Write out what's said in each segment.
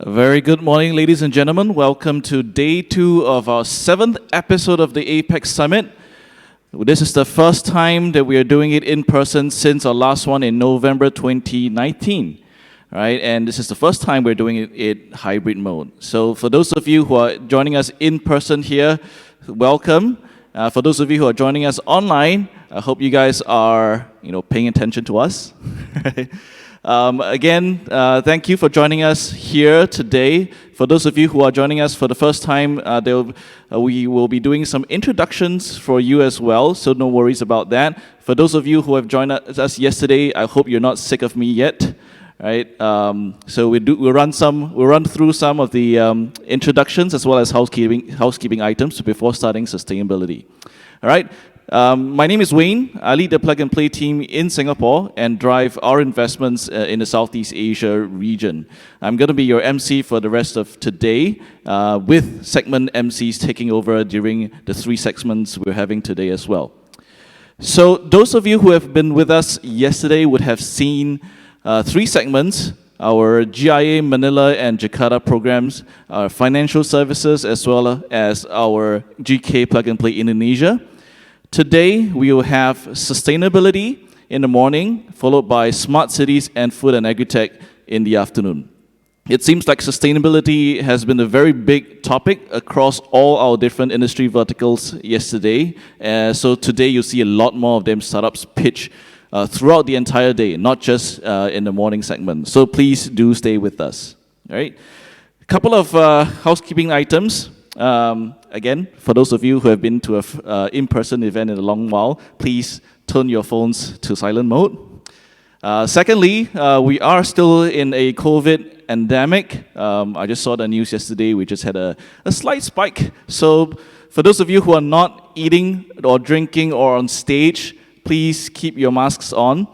A very good morning, ladies and gentlemen. Welcome to day 2 of our 7th episode of the APAC Summit. This is the first time that we are doing it in person since our last one in November 2019. Right? And this is the first time we're doing it in hybrid mode. So for those of you who are joining us in person here, welcome. For those of you who are joining us online, I hope you guys are, paying attention to us. Again, thank you for joining us here today. For those of you who are joining us for the first time, we will be doing some introductions for you as well, so no worries about that. For those of you who have joined us yesterday, I hope you're not sick of me yet. Right? So we'll run through some of the introductions as well as housekeeping items before starting sustainability. All right. My name is Wayne. I lead the Plug and Play team in Singapore and drive our investments in the Southeast Asia region. I'm going to be your MC for the rest of today, with segment MCs taking over during the 3 segments we're having today as well. So those of you who have been with us yesterday would have seen 3 segments: our GIA Manila and Jakarta programs, our financial services, as well as our GK Plug and Play Indonesia. Today, we will have sustainability in the morning, followed by smart cities and food and agri-tech in the afternoon. It seems like sustainability has been a very big topic across all our different industry verticals yesterday. So today, you'll see a lot more of them startups pitch throughout the entire day, not just in the morning segment. So please do stay with us. All right? A couple of housekeeping items. Again, for those of you who have been to an in-person event in a long while, please turn your phones to silent mode. Secondly, we are still in a COVID endemic. I just saw the news yesterday. We just had a slight spike. So for those of you who are not eating or drinking or on stage, please keep your masks on.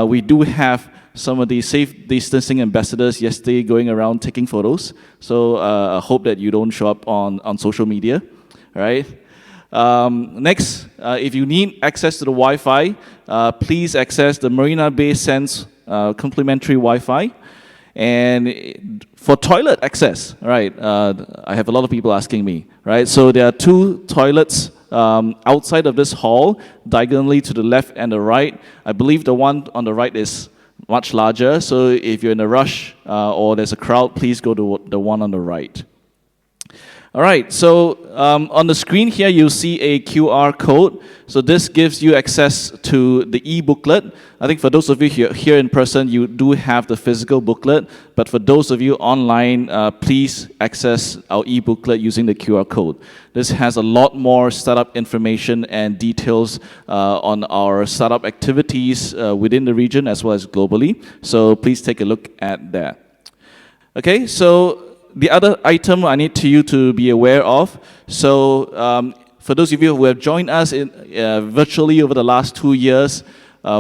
We do have some of the safe distancing ambassadors yesterday going around taking photos. So I hope that you don't show up on social media. All right. Next, if you need access to the Wi-Fi, please access the Marina Bay Sands complimentary Wi-Fi. And for toilet access, right, I have a lot of people asking me, right? So there are 2 toilets outside of this hall, diagonally to the left and the right. I believe the one on the right is much larger, so if you're in a rush or there's a crowd, please go to the one on the right. All right, so on the screen here, you'll see a QR code. So this gives you access to the e-booklet. I think for those of you here in person, you do have the physical booklet. But for those of you online, please access our e-booklet using the QR code. This has a lot more startup information and details on our startup activities within the region as well as globally. So please take a look at that. Okay, so the other item I need you to be aware of, so for those of you who have joined us virtually over the last 2 years,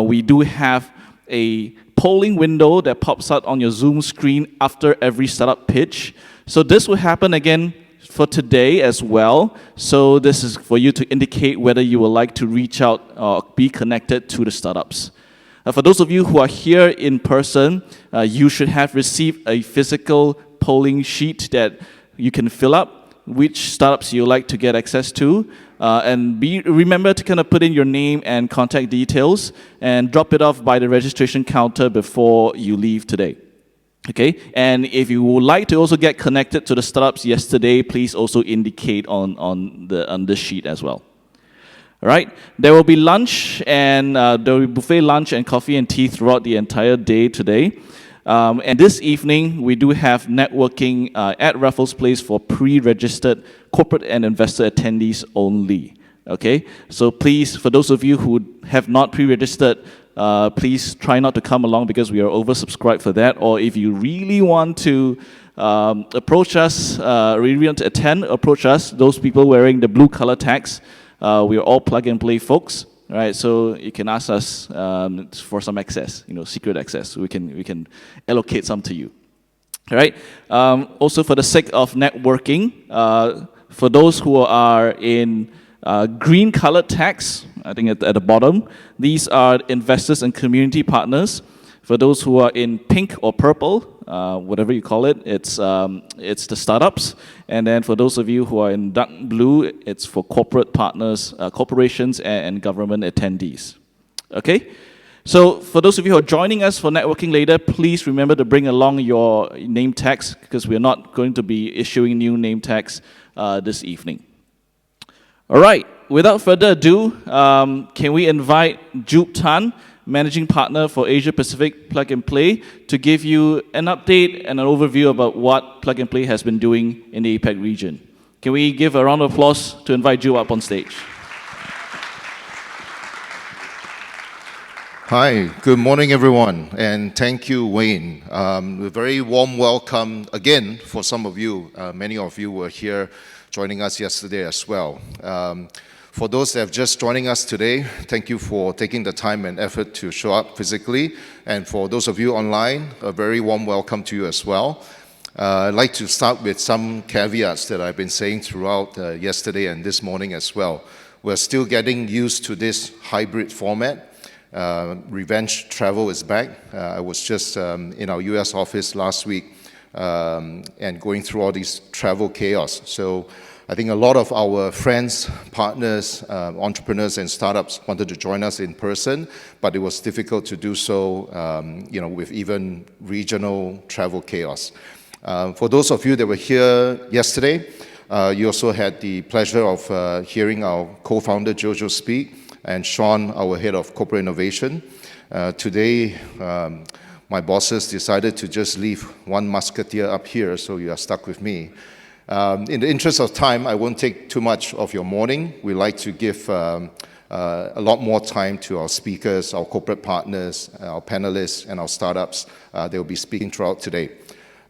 we do have a polling window that pops out on your Zoom screen after every startup pitch. So this will happen again for today as well. So this is for you to indicate whether you would like to reach out or be connected to the startups. For those of you who are here in person, you should have received a physical polling sheet that you can fill up, which startups you like to get access to, and remember to kind of put in your name and contact details and drop it off by the registration counter before you leave today. Okay, and if you would like to also get connected to the startups yesterday, please also indicate on this sheet as well. All right, there will be lunch and there will be buffet lunch and coffee and tea throughout the entire day today. And this evening, we do have networking at Raffles Place for pre-registered corporate and investor attendees only. Okay, so please, for those of you who have not pre-registered, please try not to come along because we are oversubscribed for that. Or if you really want to approach us, really want to attend, approach us, those people wearing the blue color tags, we are all Plug and Play folks. Right, so you can ask us for some access, secret access. We can allocate some to you. All right. Also, for the sake of networking, for those who are in green colored tags, I think at the bottom, these are investors and community partners. For those who are in pink or purple, whatever you call it, it's the startups. And then for those of you who are in dark blue, it's for corporate partners, corporations, and government attendees. Okay? So for those of you who are joining us for networking later, please remember to bring along your name tags, because we're not going to be issuing new name tags this evening. All right, without further ado, can we invite Jupe Tan, Managing Partner for Asia Pacific Plug and Play, to give you an update and an overview about what Plug and Play has been doing in the APAC region. Can we give a round of applause to invite Jupe up on stage? Hi, good morning everyone, and thank you, Wayne. A very warm welcome again for some of you. Many of you were here joining us yesterday as well. For those that have just joining us today, thank you for taking the time and effort to show up physically. And for those of you online, a very warm welcome to you as well. I'd like to start with some caveats that I've been saying throughout yesterday and this morning as well. We're still getting used to this hybrid format. Revenge travel is back. I was just in our US office last week and going through all these travel chaos. So I think a lot of our friends, partners, entrepreneurs and startups wanted to join us in person, but it was difficult to do so with even regional travel chaos. For those of you that were here yesterday, you also had the pleasure of hearing our co-founder Jojo speak, and Sean, our head of corporate innovation. Today, my bosses decided to just leave one musketeer up here, so you are stuck with me. In the interest of time, I won't take too much of your morning. We like to give a lot more time to our speakers, our corporate partners, our panelists, and our startups. They'll be speaking throughout today.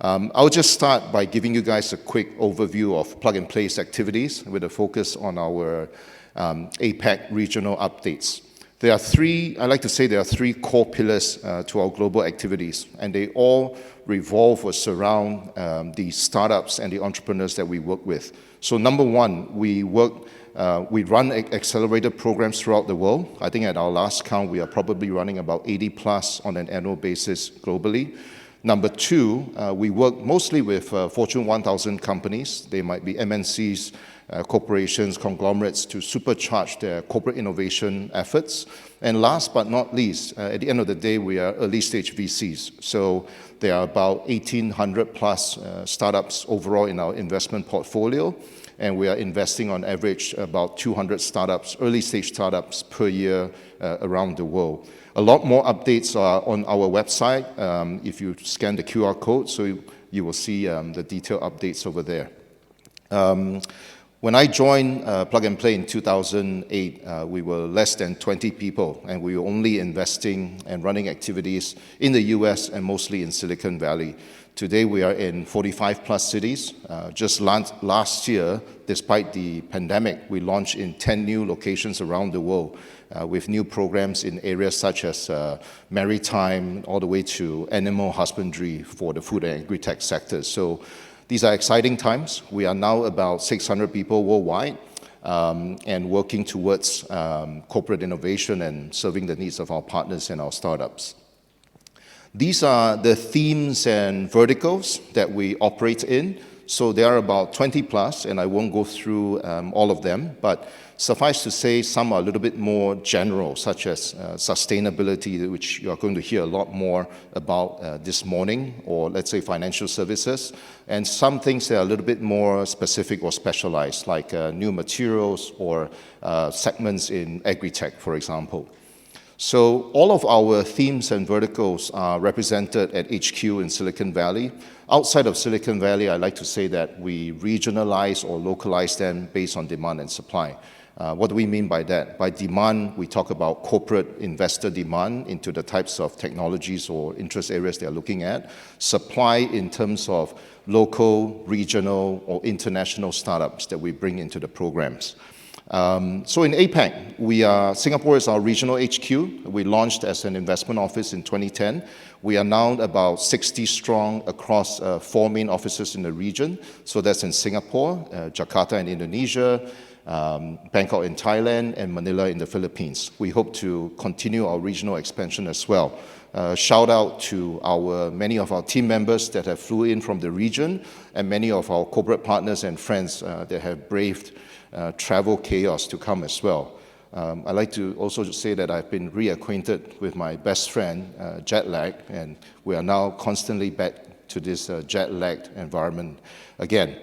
I'll just start by giving you guys a quick overview of Plug and Play's activities with a focus on our APAC regional updates. There are three core pillars to our global activities, and they all revolve or surround the startups and the entrepreneurs that we work with. So number one, we run accelerator programs throughout the world. I think at our last count, we are probably running about 80 plus on an annual basis globally. Number two, we work mostly with Fortune 1000 companies. They might be MNCs, corporations, conglomerates, to supercharge their corporate innovation efforts. And last but not least, at the end of the day, we are early stage VCs. So there are about 1,800 plus startups overall in our investment portfolio. And we are investing on average about 200 startups, early stage startups per year around the world. A lot more updates are on our website. If you scan the QR code, so you will see the detailed updates over there. When I joined Plug and Play in 2008, we were less than 20 people, and we were only investing and running activities in the US and mostly in Silicon Valley. Today, we are in 45 plus cities. Just last year, despite the pandemic, we launched in 10 new locations around the world with new programs in areas such as maritime, all the way to animal husbandry for the food and agri-tech sectors. So these are exciting times. We are now about 600 people worldwide and working towards corporate innovation and serving the needs of our partners and our startups. These are the themes and verticals that we operate in. So there are about 20 plus, and I won't go through all of them, but suffice to say, some are a little bit more general, such as sustainability, which you are going to hear a lot more about this morning, or let's say financial services, and some things that are a little bit more specific or specialized, like new materials or segments in agri-tech, for example. So all of our themes and verticals are represented at HQ in Silicon Valley. Outside of Silicon Valley, I like to say that we regionalize or localize them based on demand and supply. What do we mean by that? By demand, we talk about corporate investor demand into the types of technologies or interest areas they're looking at. Supply in terms of local, regional, or international startups that we bring into the programs. So in APAC, Singapore is our regional HQ. We launched as an investment office in 2010. We are now about 60 strong across 4 main offices in the region. So that's in Singapore, Jakarta in Indonesia, Bangkok in Thailand, and Manila in the Philippines. We hope to continue our regional expansion as well. Shout out to many of our team members that have flew in from the region, and many of our corporate partners and friends that have braved travel chaos to come as well. I'd like to also say that I've been reacquainted with my best friend, jet lag, and we are now constantly back to this jet-lagged environment again.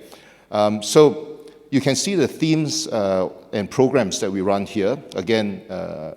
So you can see the themes and programs that we run here. Again,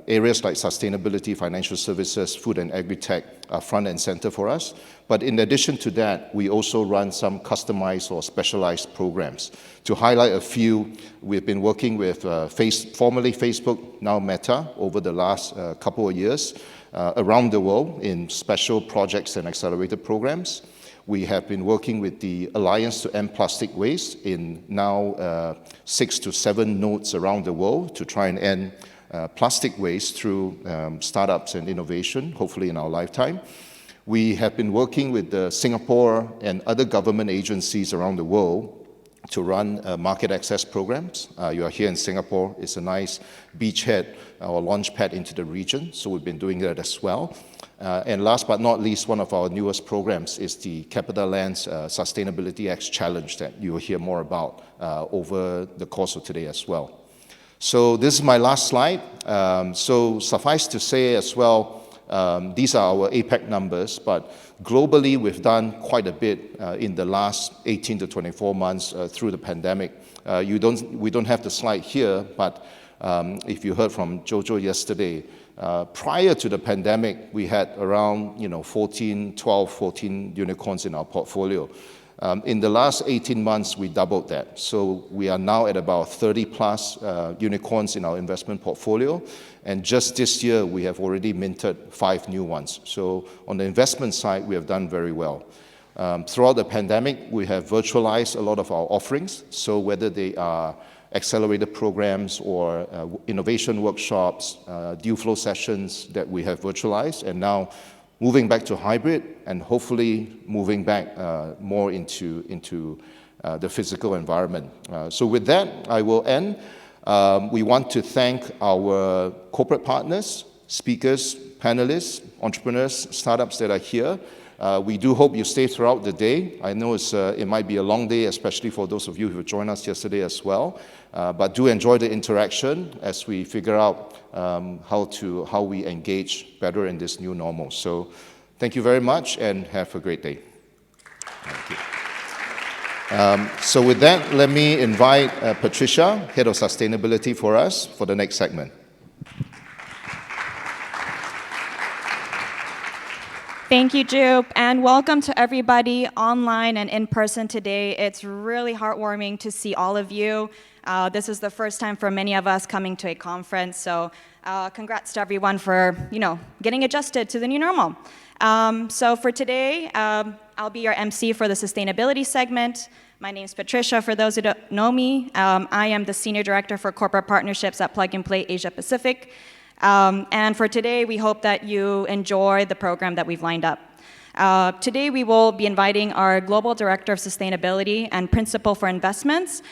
areas like sustainability, financial services, food and agri-tech are front and center for us. But in addition to that, we also run some customized or specialized programs. To highlight a few, we've been working with formerly Facebook, now Meta, over the last couple of years around the world in special projects and accelerated programs. We have been working with the Alliance to End Plastic Waste in now 6 to 7 nodes around the world to try and end plastic waste through startups and innovation, hopefully in our lifetime. We have been working with Singapore and other government agencies around the world to run market access programs. You are here in Singapore. It's a nice beachhead or launch pad into the region, so we've been doing that as well. And last but not least, one of our newest programs is the CapitaLand's Sustainability X Challenge that you will hear more about over the course of today as well. So this is my last slide. So suffice to say as well, these are our APAC numbers, but globally we've done quite a bit in the last 18 to 24 months through the pandemic. We don't have the slide here, but if you heard from Jojo yesterday, prior to the pandemic, we had around 12, 14 unicorns in our portfolio. In the last 18 months, we doubled that. So we are now at about 30 plus unicorns in our investment portfolio. And just this year, we have already minted 5 new ones. So on the investment side, we have done very well. Throughout the pandemic, we have virtualized a lot of our offerings. So whether they are accelerated programs or innovation workshops, deal flow sessions that we have virtualized, and now moving back to hybrid and hopefully moving back more into the physical environment. So with that, I will end. We want to thank our corporate partners, speakers, panelists, entrepreneurs, startups that are here. We do hope you stay throughout the day. I know it might be a long day, especially for those of you who joined us yesterday as well. But do enjoy the interaction as we figure out how we engage better in this new normal. So thank you very much and have a great day. Thank you. So with that, let me invite Patricia, Head of Sustainability for us, for the next segment. Thank you, Jupe, and welcome to everybody online and in person today. It's really heartwarming to see all of you. This is the first time for many of us coming to a conference, so congrats to everyone for getting adjusted to the new normal. So for today, I'll be your MC for the sustainability segment. My name is Patricia, for those who don't know me. I am the Senior Director for Corporate Partnerships at Plug and Play Asia Pacific. And for today, we hope that you enjoy the program that we've lined up. Today, we will be inviting our Global Director of Sustainability and Principal for Investments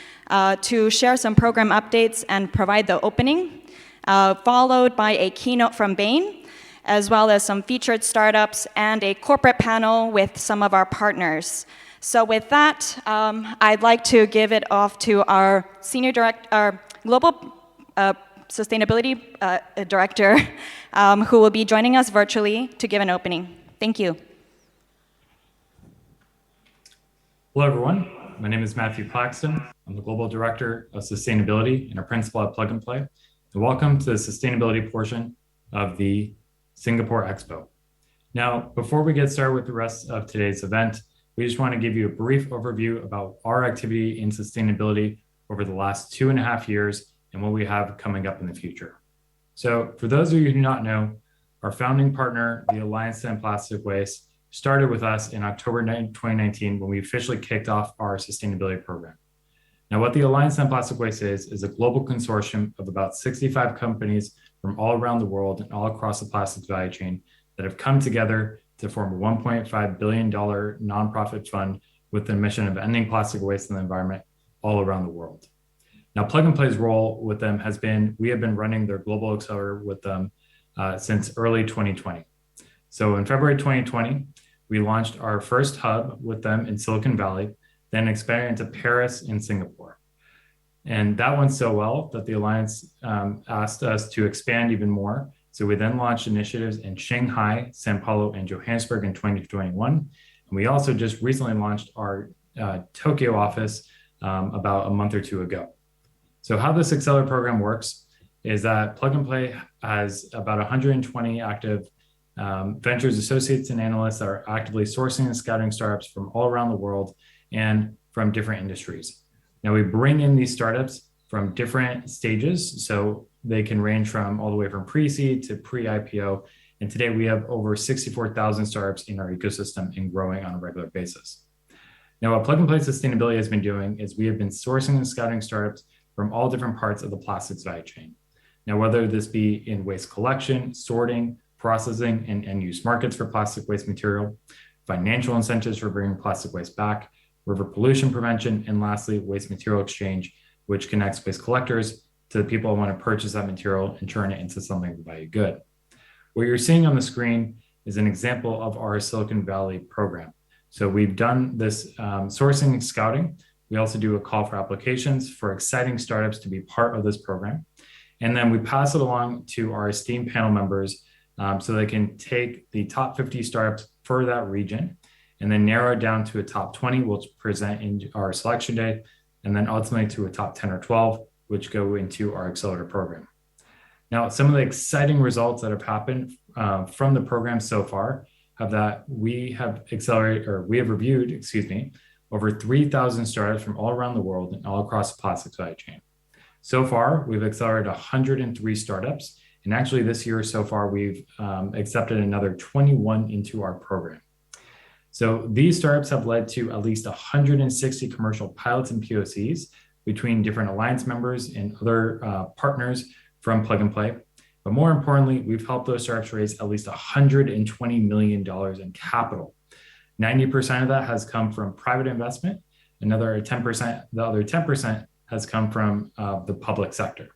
to share some program updates and provide the opening, followed by a keynote from Bain, as well as some featured startups and a corporate panel with some of our partners. So with that, I'd like to give it off to our our Global Sustainability Director, who will be joining us virtually to give an opening. Thank you. Hello, everyone. My name is Matthew Claxton. I'm the Global Director of Sustainability and a Principal at Plug and Play. And welcome to the sustainability portion of the Singapore Expo. Now, before we get started with the rest of today's event, we just want to give you a brief overview about our activity in sustainability over the last 2.5 years and what we have coming up in the future. So for those of you who do not know, our founding partner, the Alliance to End Plastic Waste, started with us in October 2019 when we officially kicked off our sustainability program. Now, what the Alliance to End Plastic Waste is a global consortium of about 65 companies from all around the world and all across the plastics value chain that have come together to form a $1.5 billion nonprofit fund with the mission of ending plastic waste in the environment all around the world. Now, Plug and Play's role with them has been, we have been running their global accelerator with them since early 2020. So in February 2020, we launched our first hub with them in Silicon Valley, then expanded into Paris and Singapore. And that went so well that the Alliance asked us to expand even more. So we then launched initiatives in Shanghai, Sao Paulo, and Johannesburg in 2021. And we also just recently launched our Tokyo office about a month or two ago. So how this accelerator program works is that Plug and Play has about 120 active ventures associates and analysts that are actively sourcing and scouting startups from all around the world and from different industries. Now we bring in these startups from different stages, so they can range from all the way from pre-seed to pre-IPO. And today we have over 64,000 startups in our ecosystem and growing on a regular basis. Now what Plug and Play Sustainability has been doing is we have been sourcing and scouting startups from all different parts of the plastics value chain. Now, whether this be in waste collection, sorting, processing, and end-use markets for plastic waste material, financial incentives for bringing plastic waste back, river pollution prevention, and lastly, waste material exchange, which connects waste collectors to the people who want to purchase that material and turn it into something of value good. What you're seeing on the screen is an example of our Silicon Valley program. So we've done this sourcing and scouting. We also do a call for applications for exciting startups to be part of this program. And then we pass it along to our esteemed panel members so they can take the top 50 startups for that region and then narrow it down to a top 20, which present in our selection day, and then ultimately to a top 10 or 12, which go into our accelerator program. Now, some of the exciting results that have happened from the program so far have that we have reviewed, over 3,000 startups from all around the world and all across the plastics value chain. So far, we've accelerated 103 startups. And actually this year so far, we've accepted another 21 into our program. So these startups have led to at least 160 commercial pilots and POCs between different alliance members and other partners from Plug and Play. But more importantly, we've helped those startups raise at least $120 million in capital. 90% of that has come from private investment. The other 10% has come from the public sector.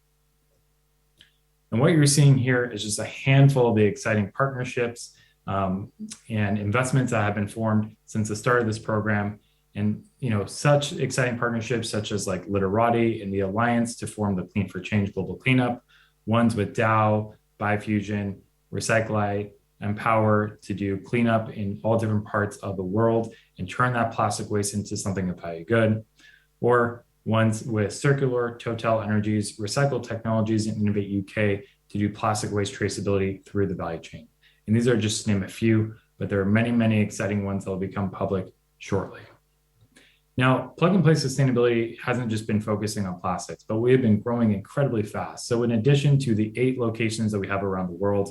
And what you're seeing here is just a handful of the exciting partnerships and investments that have been formed since the start of this program. And such exciting partnerships such as like Literati and the Alliance to form the Clean for Change Global Cleanup, ones with Dow, Biofusion, Recyclite, Empower to do cleanup in all different parts of the world and turn that plastic waste into something of value good, or ones with Circular, Total Energies, Recycle Technologies, and Innovate UK to do plastic waste traceability through the value chain. And these are just to name a few, but there are many, many exciting ones that will become public shortly. Now, Plug and Play Sustainability hasn't just been focusing on plastics, but we have been growing incredibly fast. So in addition to the 8 locations that we have around the world,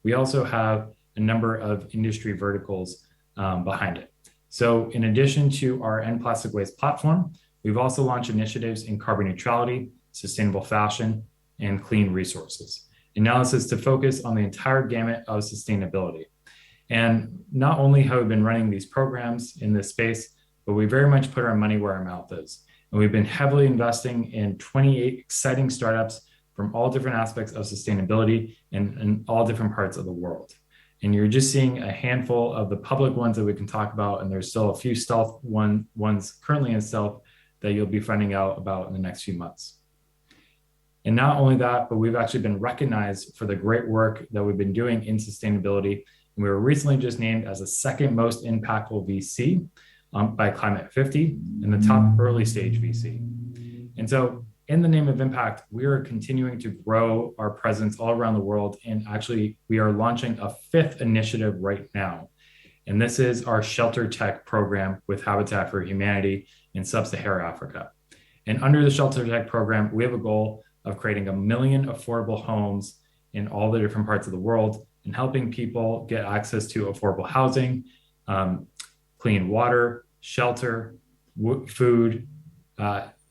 we also have a number of industry verticals behind it. So in addition to our End Plastic Waste platform, we've also launched initiatives in carbon neutrality, sustainable fashion, and clean resources. And now this is to focus on the entire gamut of sustainability. And not only have we been running these programs in this space, but we very much put our money where our mouth is. And we've been heavily investing in 28 exciting startups from all different aspects of sustainability and in all different parts of the world. And you're just seeing a handful of the public ones that we can talk about. And there's still a few stealth ones currently in stealth that you'll be finding out about in the next few months. And not only that, but we've actually been recognized for the great work that we've been doing in sustainability. And we were recently just named as the second most impactful VC by Climate 50 and the top early stage VC. And so in the name of impact, we are continuing to grow our presence all around the world. And actually, we are launching a 5th initiative right now. And this is our shelter tech program with Habitat for Humanity in Sub-Saharan Africa. And under the shelter tech program, we have a goal of creating 1 million affordable homes in all the different parts of the world and helping people get access to affordable housing, clean water, shelter, food,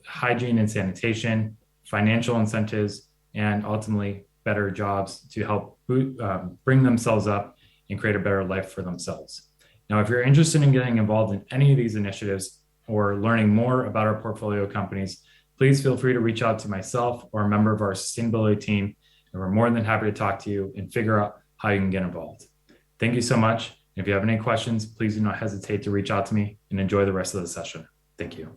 hygiene and sanitation, financial incentives, and ultimately better jobs to help bring themselves up and create a better life for themselves. Now, if you're interested in getting involved in any of these initiatives or learning more about our portfolio companies, please feel free to reach out to myself or a member of our sustainability team, and we're more than happy to talk to you and figure out how you can get involved. Thank you so much. If you have any questions, please do not hesitate to reach out to me, and enjoy the rest of the session. Thank you.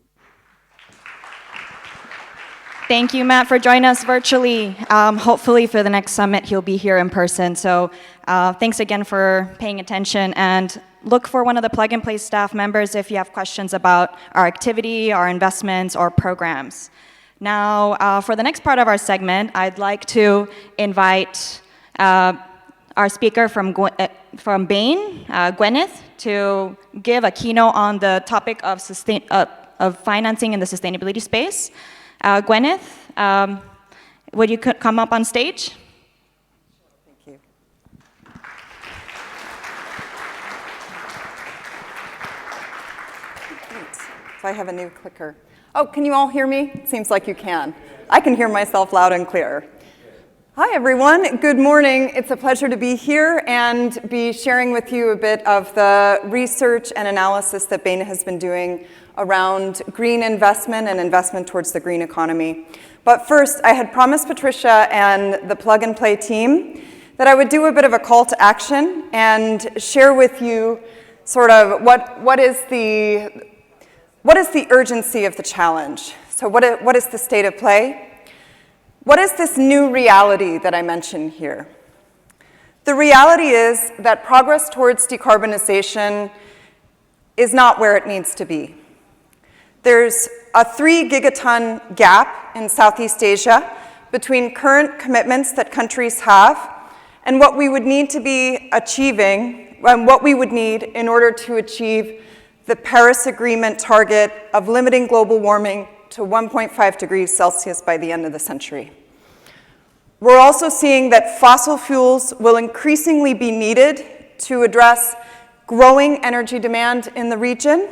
Thank you, Matt, for joining us virtually. Hopefully for the next summit, he'll be here in person. So thanks again for paying attention, and look for one of the Plug and Play staff members if you have questions about our activity, our investments, or programs. Now, for the next part of our segment, I'd like to invite our speaker from Bain, Gwyneth, to give a keynote on the topic of financing in the sustainability space. Gwyneth, would you come up on stage? Thank you. Great. So I have a new clicker. Oh, can you all hear me? It seems like you can. I can hear myself loud and clear. Hi, everyone. Good morning. It's a pleasure to be here and be sharing with you a bit of the research and analysis that Bain has been doing around green investment and investment towards the green economy. But first, I had promised Patricia and the Plug and Play team that I would do a bit of a call to action and share with you sort of what is the urgency of the challenge. So what is the state of play? What is this new reality that I mentioned here? The reality is that progress towards decarbonization is not where it needs to be. There's a 3 gigaton gap in Southeast Asia between current commitments that countries have and what we would need to be achieving, and what we would need in order to achieve the Paris Agreement target of limiting global warming to 1.5 degrees Celsius by the end of the century. We're also seeing that fossil fuels will increasingly be needed to address growing energy demand in the region.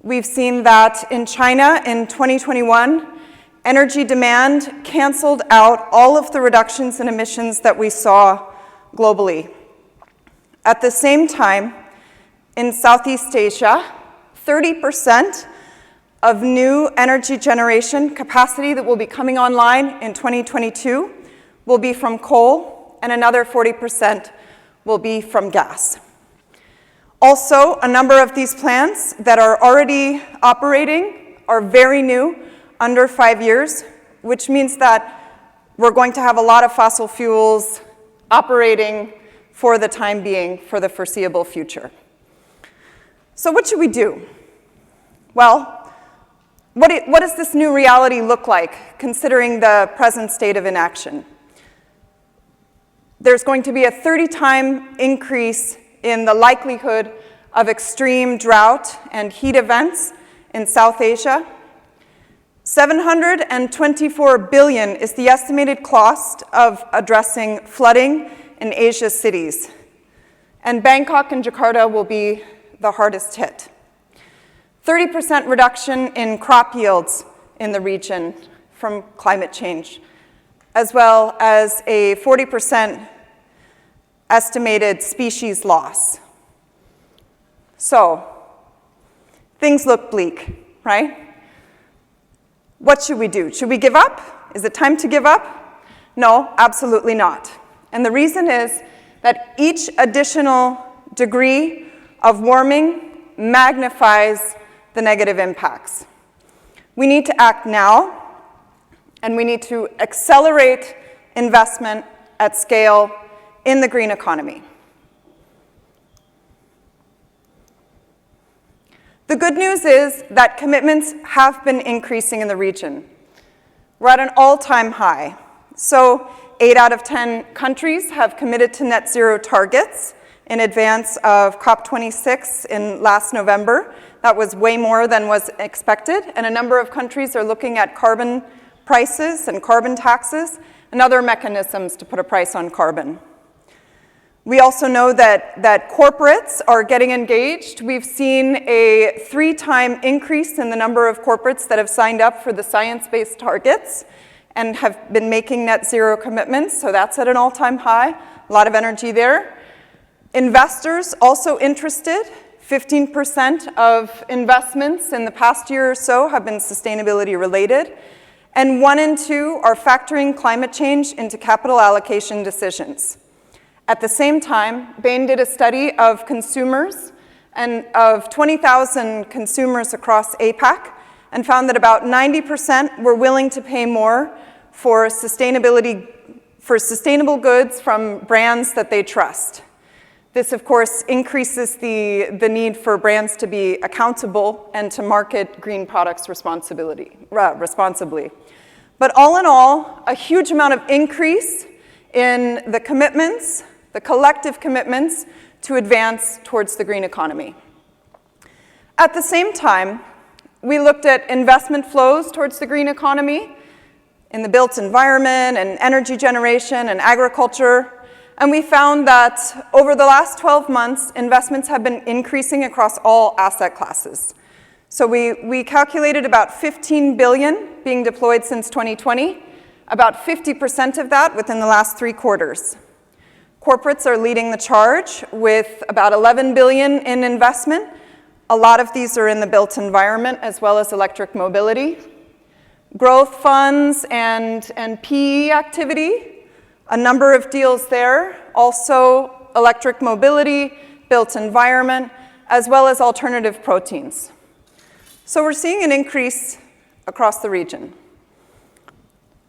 We've seen that in China in 2021, energy demand canceled out all of the reductions in emissions that we saw globally. At the same time, in Southeast Asia, 30% of new energy generation capacity that will be coming online in 2022 will be from coal, and another 40% will be from gas. Also, a number of these plants that are already operating are very new, under 5 years, which means that we're going to have a lot of fossil fuels operating for the time being, for the foreseeable future. So what should we do? Well, what does this new reality look like, considering the present state of inaction? There's going to be a 30-time increase in the likelihood of extreme drought and heat events in South Asia. $724 billion is the estimated cost of addressing flooding in Asia's cities. And Bangkok and Jakarta will be the hardest hit. 30% reduction in crop yields in the region from climate change, as well as a 40% estimated species loss. So, things look bleak, right? What should we do? Should we give up? Is it time to give up? No, absolutely not. And the reason is that each additional degree of warming magnifies the negative impacts. We need to act now, and we need to accelerate investment at scale in the green economy. The good news is that commitments have been increasing in the region. We're at an all-time high. So 8 out of 10 countries have committed to net zero targets in advance of COP26 in last November. That was way more than was expected, and a number of countries are looking at carbon prices and carbon taxes and other mechanisms to put a price on carbon. We also know that corporates are getting engaged. We've seen a 3-time increase in the number of corporates that have signed up for the science-based targets and have been making net zero commitments, so that's at an all-time high. A lot of energy there. Investors also interested. 15% of investments in the past year or so have been sustainability related, and 1 in 2 are factoring climate change into capital allocation decisions. At the same time, Bain did a study of consumers and of 20,000 consumers across APAC and found that about 90% were willing to pay more for sustainable goods from brands that they trust. This, of course, increases the need for brands to be accountable and to market green products responsibly. But all in all, a huge amount of increase in the commitments, the collective commitments to advance towards the green economy. At the same time, we looked at investment flows towards the green economy in the built environment and energy generation and agriculture. And we found that over the last 12 months, investments have been increasing across all asset classes. So we calculated about 15 billion being deployed since 2020, about 50% of that within the last 3 quarters. Corporates are leading the charge with about 11 billion in investment. A lot of these are in the built environment as well as electric mobility. Growth funds and PE activity, a number of deals there, also electric mobility, built environment, as well as alternative proteins. So we're seeing an increase across the region.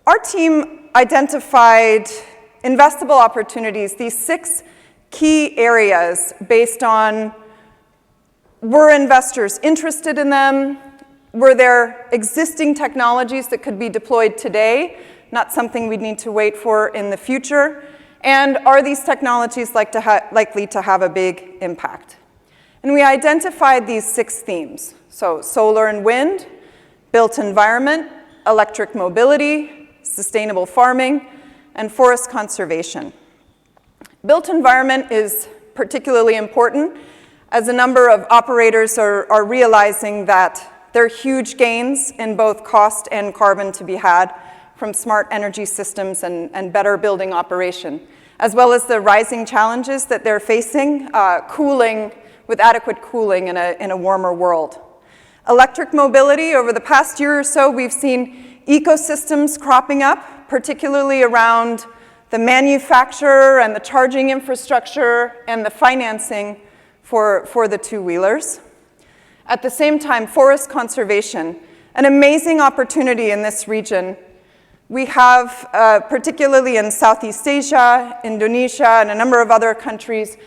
Our team identified investable opportunities, these 6 key areas based on, were investors interested in them? Were there existing technologies that could be deployed today? Not something we'd need to wait for in the future. And are these technologies likely to have a big impact? And we identified these 6 themes. So solar and wind, built environment, electric mobility, sustainable farming, and forest conservation. Built environment is particularly important as a number of operators are realizing that there are huge gains in both cost and carbon to be had from smart energy systems and better building operation, as well as the rising challenges that they're facing, cooling, with adequate cooling in a warmer world. Electric mobility, over the past year or so, we've seen ecosystems cropping up, particularly around the manufacture and the charging infrastructure and the financing for the two-wheelers. At the same time, forest conservation, an amazing opportunity in this region. We have, particularly in Southeast Asia, Indonesia, and a number of other countries,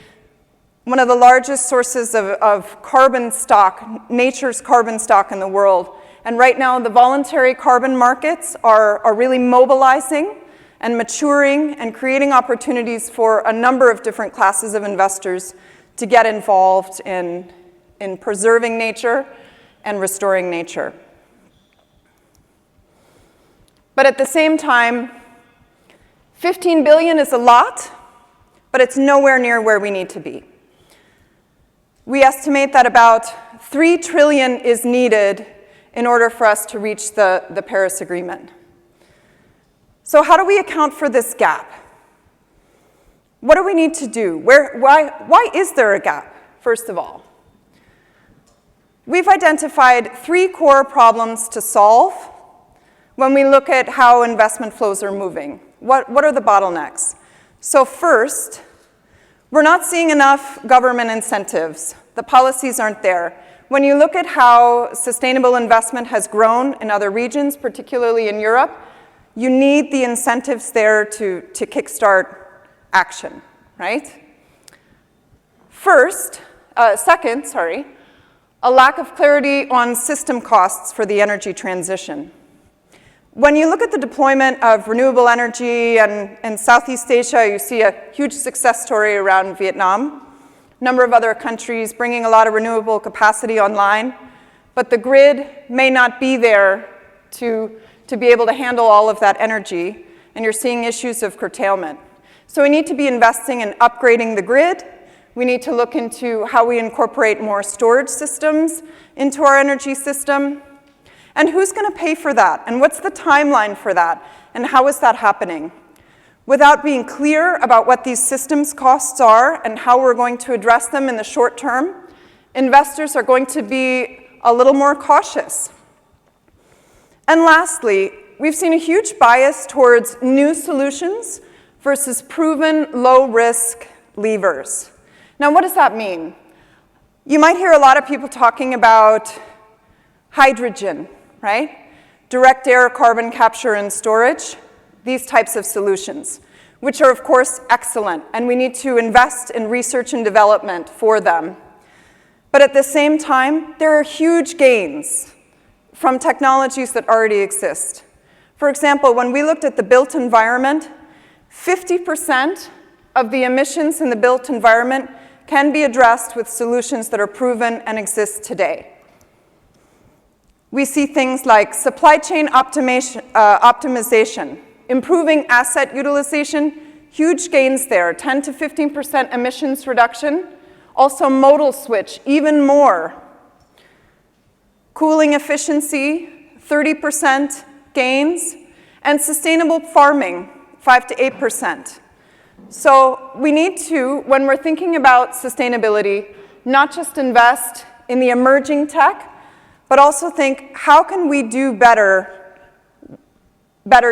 one of the largest sources of carbon stock, nature's carbon stock in the world. And right now, the voluntary carbon markets are really mobilizing and maturing and creating opportunities for a number of different classes of investors to get involved in preserving nature and restoring nature. But at the same time, 15 billion is a lot, but it's nowhere near where we need to be. We estimate that about 3 trillion is needed in order for us to reach the Paris Agreement. So how do we account for this gap? What do we need to do? Why is there a gap, first of all? We've identified 3 core problems to solve when we look at how investment flows are moving. What are the bottlenecks? So first, we're not seeing enough government incentives. The policies aren't there. When you look at how sustainable investment has grown in other regions, particularly in Europe, you need the incentives there to kickstart action, right? Second, a lack of clarity on system costs for the energy transition. When you look at the deployment of renewable energy in Southeast Asia, you see a huge success story around Vietnam. A number of other countries bringing a lot of renewable capacity online, but the grid may not be there to be able to handle all of that energy, and you're seeing issues of curtailment. So we need to be investing in upgrading the grid. We need to look into how we incorporate more storage systems into our energy system. And who's going to pay for that? And what's the timeline for that? And how is that happening? Without being clear about what these systems costs are and how we're going to address them in the short term, investors are going to be a little more cautious. And lastly, we've seen a huge bias towards new solutions versus proven low-risk levers. Now, what does that mean? You might hear a lot of people talking about hydrogen, right? Direct air carbon capture and storage, these types of solutions, which are, of course, excellent, and we need to invest in research and development for them. But at the same time, there are huge gains from technologies that already exist. For example, when we looked at the built environment, 50% of the emissions in the built environment can be addressed with solutions that are proven and exist today. We see things like supply chain optimization, improving asset utilization, huge gains there, 10 to 15% emissions reduction. Also modal switch, even more. Cooling efficiency, 30% gains, and sustainable farming, 5 to 8%. So we need to, when we're thinking about sustainability, not just invest in the emerging tech, but also think, how can we do better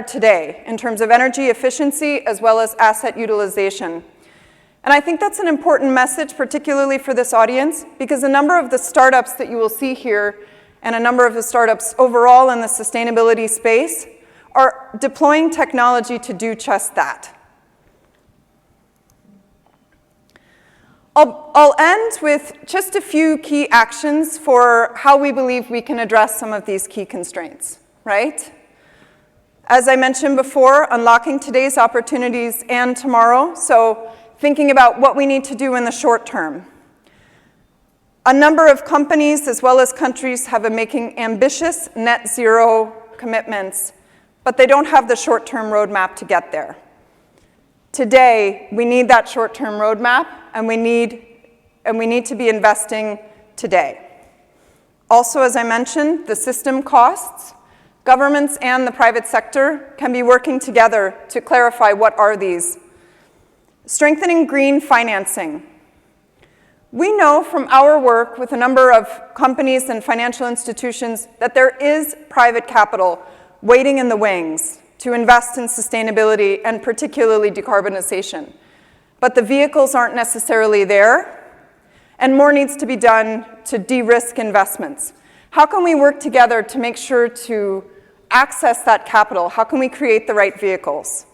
today in terms of energy efficiency as well as asset utilization? And I think that's an important message, particularly for this audience, because a number of the startups that you will see here and a number of the startups overall in the sustainability space are deploying technology to do just that. I'll end with just a few key actions for how we believe we can address some of these key constraints, right? As I mentioned before, unlocking today's opportunities and tomorrow, so thinking about what we need to do in the short term. A number of companies as well as countries have been making ambitious net zero commitments, but they don't have the short-term roadmap to get there. Today, we need that short-term roadmap, and we need to be investing today. Also, as I mentioned, the system costs. Governments and the private sector can be working together to clarify what are these. Strengthening green financing. We know from our work with a number of companies and financial institutions that there is private capital waiting in the wings to invest in sustainability and particularly decarbonization. But the vehicles aren't necessarily there, and more needs to be done to de-risk investments. How can we work together to make sure to access that capital? How can we create the right vehicles?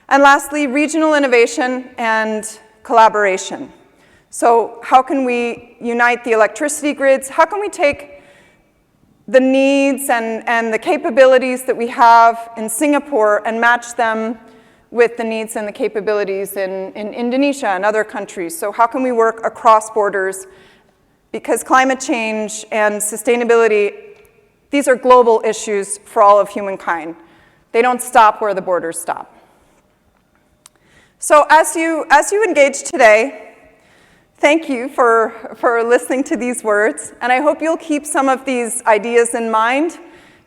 And lastly, regional innovation and collaboration. So how can we unite the electricity grids? How can we take the needs and the capabilities that we have in Singapore and match them with the needs and the capabilities in Indonesia and other countries? So how can we work across borders? Because climate change and sustainability, these are global issues for all of humankind. They don't stop where the borders stop. So as you engage today, thank you for listening to these words, and I hope you'll keep some of these ideas in mind,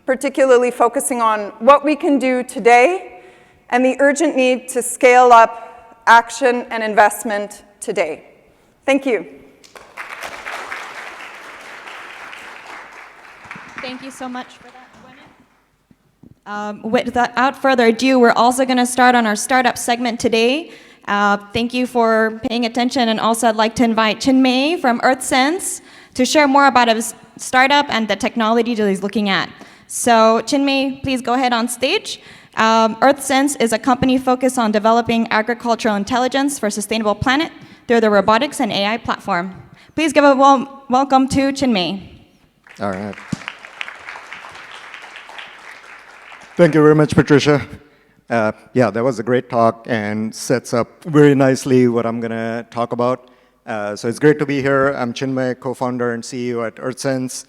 particularly focusing on what we can do today and the urgent need to scale up action and investment today. Thank you. Thank you so much for that, Gwyneth. Without further ado, we're also going to start on our startup segment today. Thank you for paying attention, and also I'd like to invite Chinmay from EarthSense to share more about his startup and the technology that he's looking at. So Chinmay, please go ahead on stage. EarthSense is a company focused on developing agricultural intelligence for a sustainable planet through the robotics and AI platform. Please give a warm welcome to Chinmay. All right. Thank you very much, Patricia. Yeah, that was a great talk and sets up very nicely what I'm going to talk about. So it's great to be here. I'm Chinmay, co-founder and CEO at EarthSense.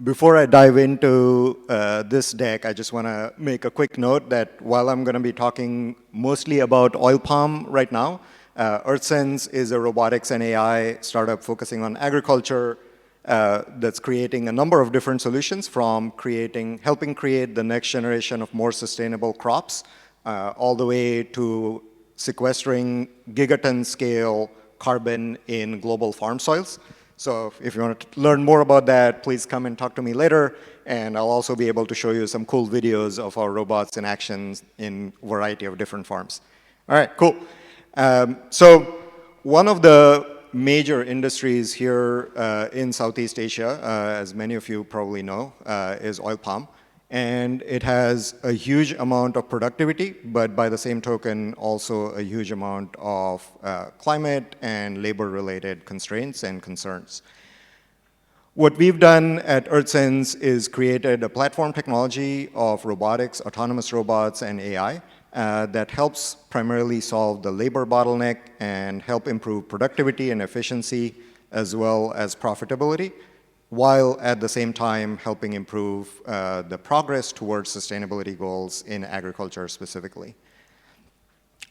Before I dive into this deck, I just want to make a quick note that while I'm going to be talking mostly about oil palm right now, EarthSense is a robotics and AI startup focusing on agriculture that's creating a number of different solutions, from helping create the next generation of more sustainable crops, all the way to sequestering gigaton scale carbon in global farm soils. So if you want to learn more about that, please come and talk to me later. And I'll also be able to show you some cool videos of our robots in action in a variety of different forms. All right, cool. So one of the major industries here in Southeast Asia, as many of you probably know, is oil palm. And it has a huge amount of productivity, but by the same token, also a huge amount of climate and labor-related constraints and concerns. What we've done at EarthSense is created a platform technology of robotics, autonomous robots, and AI that helps primarily solve the labor bottleneck and help improve productivity and efficiency, as well as profitability, while at the same time helping improve the progress towards sustainability goals in agriculture specifically.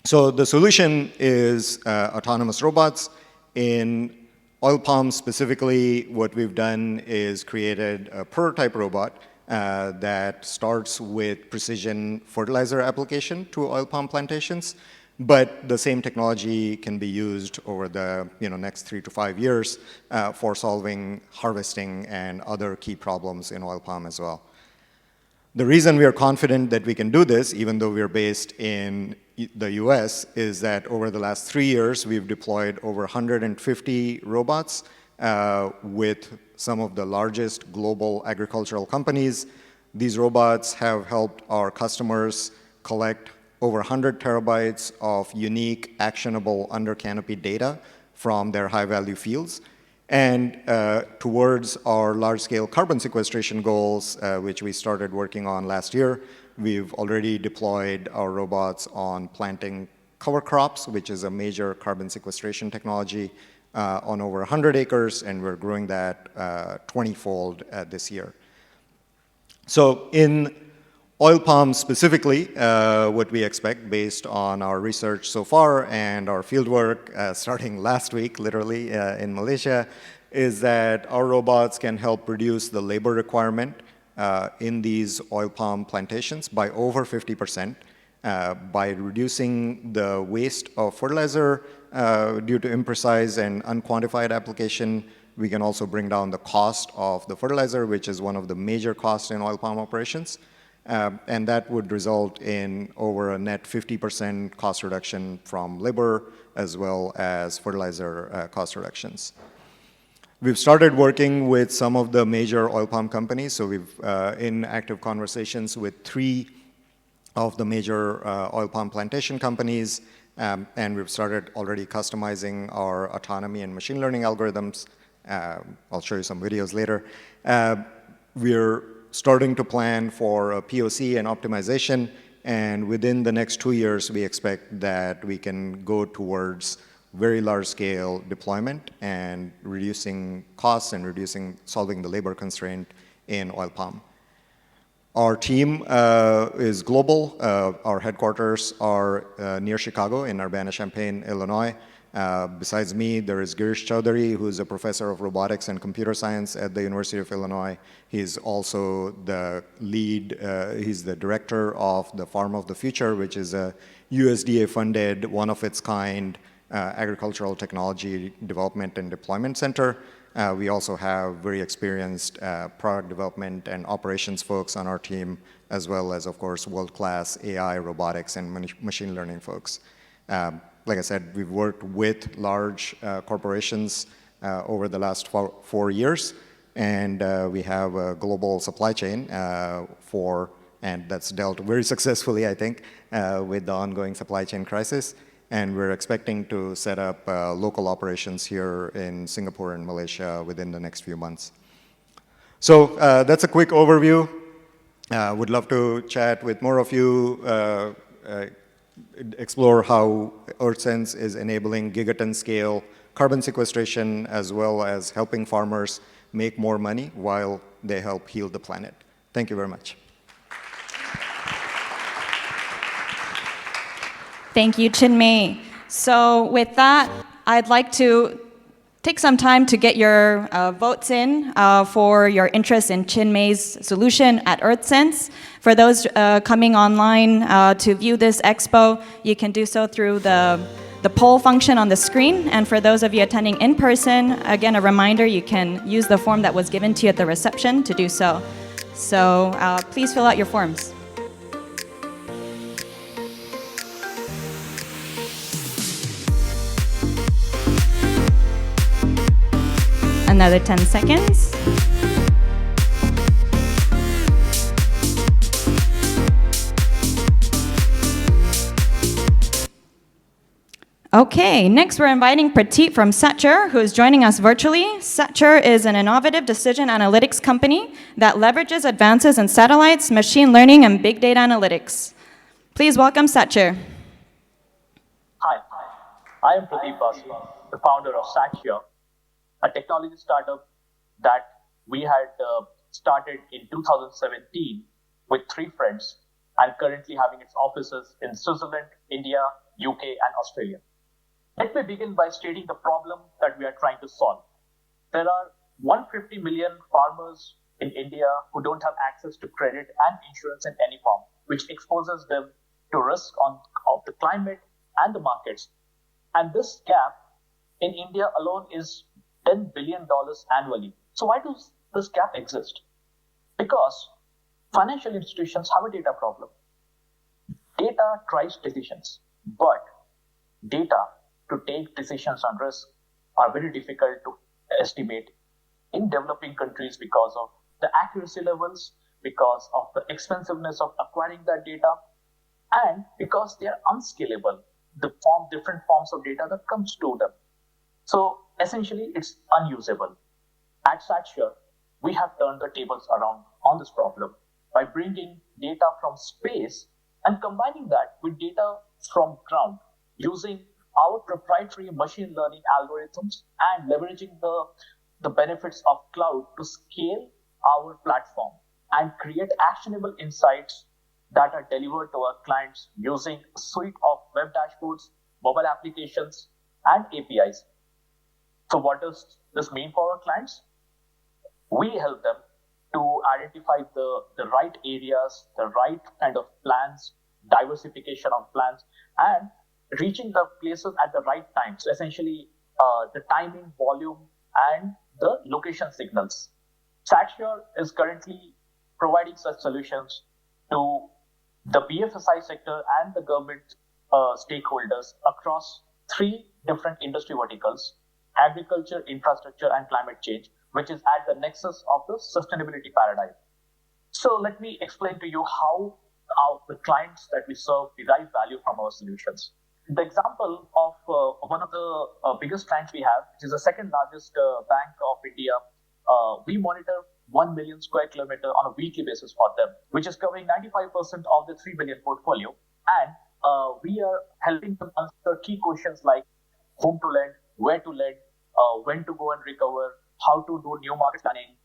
So the solution is autonomous robots. In oil palm specifically, what we've done is created a prototype robot that starts with precision fertilizer application to oil palm plantations. But the same technology can be used over the next 3 to 5 years for solving harvesting and other key problems in oil palm as well. The reason we are confident that we can do this, even though we're based in the US, is that over the last 3 years, we've deployed over 150 robots with some of the largest global agricultural companies. These robots have helped our customers collect over 100 terabytes of unique, actionable under canopy data from their high-value fields. And towards our large-scale carbon sequestration goals, which we started working on last year, we've already deployed our robots on planting cover crops, which is a major carbon sequestration technology, on over 100 acres, and we're growing that 20-fold this year. So in oil palm specifically, what we expect based on our research so far and our fieldwork starting last week, literally, in Malaysia, is that our robots can help reduce the labor requirement in these oil palm plantations by over 50%, by reducing the waste of fertilizer due to imprecise and unquantified application. We can also bring down the cost of the fertilizer, which is one of the major costs in oil palm operations. And that would result in over a net 50% cost reduction from labor as well as fertilizer cost reductions. We've started working with some of the major oil palm companies. So we've in active conversations with 3 of the major oil palm plantation companies. And we've started already customizing our autonomy and machine learning algorithms. I'll show you some videos later. We're starting to plan for a POC and optimization, and within the next 2 years, we expect that we can go towards very large-scale deployment and reducing costs and solving the labor constraint in oil palm. Our team is global. Our headquarters are near Chicago in Urbana-Champaign, Illinois. Besides me, there is Girish Chowdhury, who's a professor of robotics and computer science at the University of Illinois. He's also the lead, he's the director of the Farm of the Future, which is a USDA-funded, one-of-its-kind agricultural technology development and deployment center. We also have very experienced product development and operations folks on our team, as well as, of course, world-class AI, robotics, and machine learning folks. Like I said, we've worked with large corporations over the last 4 years, and we have a global supply chain and that's dealt very successfully, I think, with the ongoing supply chain crisis. And we're expecting to set up local operations here in Singapore and Malaysia within the next few months. So that's a quick overview. Would love to chat with more of you, explore how EarthSense is enabling gigaton scale carbon sequestration, as well as helping farmers make more money while they help heal the planet. Thank you very much. Thank you, Chinmay. So with that, I'd like to take some time to get your votes in for your interest in Chinmay's solution at EarthSense. For those coming online to view this expo, you can do so through the the poll function on the screen. And for those of you attending in person, again, a reminder, you can use the form that was given to you at the reception to do so. So please fill out your forms. Another 10 seconds. Okay, next we're inviting Prateep from Satcher, who is joining us virtually. Satcher is an innovative decision analytics company that leverages advances in satellites, machine learning, and big data analytics. Please welcome Satcher. Hi, I am Pradeep Basu, the founder of Satcher, a technology startup that we had started in 2017 with 3 friends and currently having its offices in Switzerland, India, UK, and Australia. Let me begin by stating the problem that we are trying to solve. There are 150 million farmers in India who don't have access to credit and insurance in any form, which exposes them to risk of the climate and the markets. And this gap in India alone is $10 billion annually. So why does this gap exist? Because financial institutions have a data problem. Data drives decisions, but data to take decisions on risk are very difficult to estimate in developing countries because of the accuracy levels, because of the expensiveness of acquiring that data, and because they are unscalable, different forms of data that comes to them. So essentially, it's unusable. At Satcher, we have turned the tables around on this problem by bringing data from space and combining that with data from ground using our proprietary machine learning algorithms and leveraging the benefits of cloud to scale our platform and create actionable insights that are delivered to our clients using a suite of web dashboards, mobile applications, and APIs. So what does this mean for our clients? We help them to identify the right areas, the right kind of plans, diversification of plans, and reaching the places at the right time. So essentially, the timing, volume, and the location signals. Satcher is currently providing such solutions to the BFSI sector and the government stakeholders across 3 different industry verticals: agriculture, infrastructure, and climate change, which is at the nexus of the sustainability paradigm. So let me explain to you how the clients that we serve derive value from our solutions. The example of one of the biggest clients we have, which is the second largest bank of India, we monitor 1 million square kilometer on a weekly basis for them, which is covering 95% of the 3 billion portfolio. And we are helping them answer key questions like whom to lend, where to lend, when to go and recover, how to do new market planning,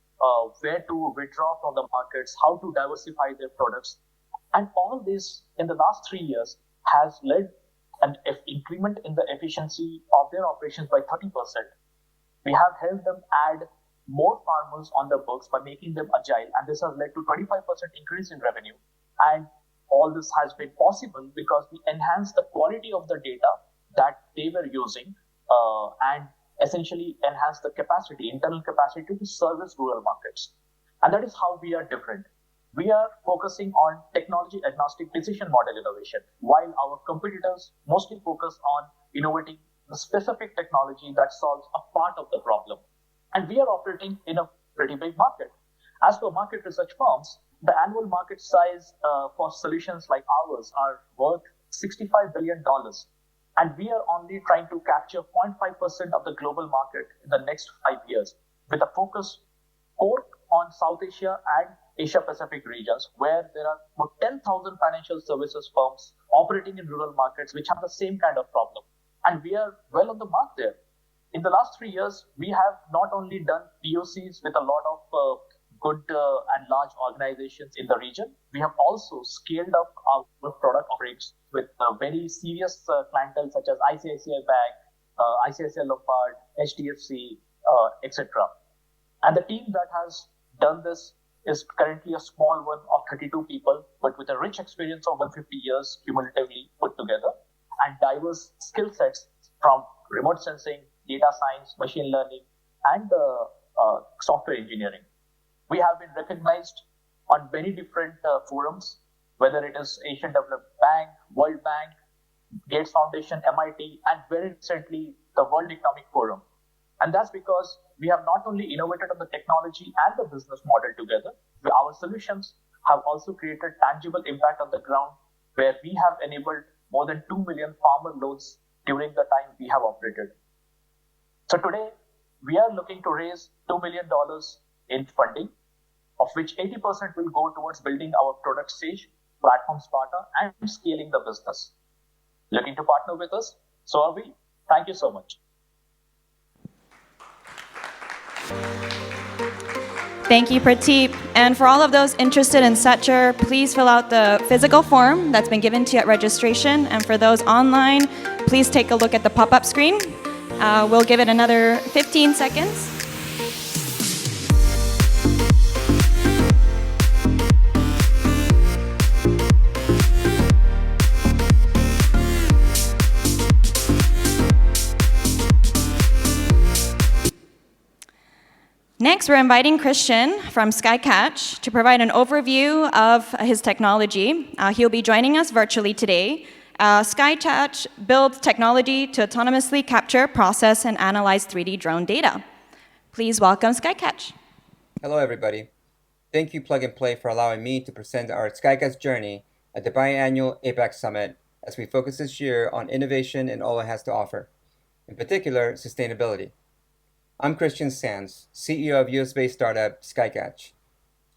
where to withdraw from the markets, how to diversify their products. And all this in the last 3 years has led an increment in the efficiency of their operations by 30%. We have helped them add more farmers on the books by making them agile, and this has led to 25% increase in revenue. And all this has been possible because we enhanced the quality of the data that they were using and essentially enhance the capacity, internal capacity to service rural markets. And that is how we are different. We are focusing on technology agnostic decision model innovation, while our competitors mostly focus on innovating the specific technology that solves a part of the problem. And we are operating in a pretty big market. As per market research firms, the annual market size for solutions like ours are worth $65 billion. And we are only trying to capture 0.5% of the global market in the next 5 years, with a focus core on South Asia and Asia Pacific regions, where there are about 10,000 financial services firms operating in rural markets which have the same kind of problem. And we are well on the mark there. In the last 3 years, we have not only done POCs with a lot of good and large organizations in the region, we have also scaled up our product offerings with very serious clientele such as ICICI Bank, ICICI Lombard, HDFC, etc. And the team that has done this is currently a small one of 32 people, but with a rich experience of 150 years cumulatively put together. and diverse skill sets from remote sensing, data science, machine learning, and software engineering. We have been recognized on many different forums, whether it is Asian Development Bank, World Bank, Gates Foundation, MIT, and very recently the World Economic Forum. And that's because we have not only innovated on the technology and the business model together, but our solutions have also created tangible impact on the ground, where we have enabled more than 2 million farmer loans during the time we have operated. So today, we are looking to raise $2 million in funding, of which 80% will go towards building our product stage, platform Sparta, and scaling the business. Looking to partner with us? So are we. Thank you so much. Thank you, Prateep. And for all of those interested in Setcher, please fill out the physical form that's been given to you at registration. And for those online, please take a look at the pop-up screen. We'll give it another 15 seconds. Next, we're inviting Christian from Skycatch to provide an overview of his technology. He'll be joining us virtually today. Skycatch builds technology to autonomously capture, process, and analyze 3D drone data. Please welcome Skycatch. Hello, everybody. Thank you, Plug and Play, for allowing me to present our Skycatch journey at the biannual APAC Summit as we focus this year on innovation and all it has to offer, in particular, sustainability. I'm Christian Sands, CEO of US-based startup Skycatch.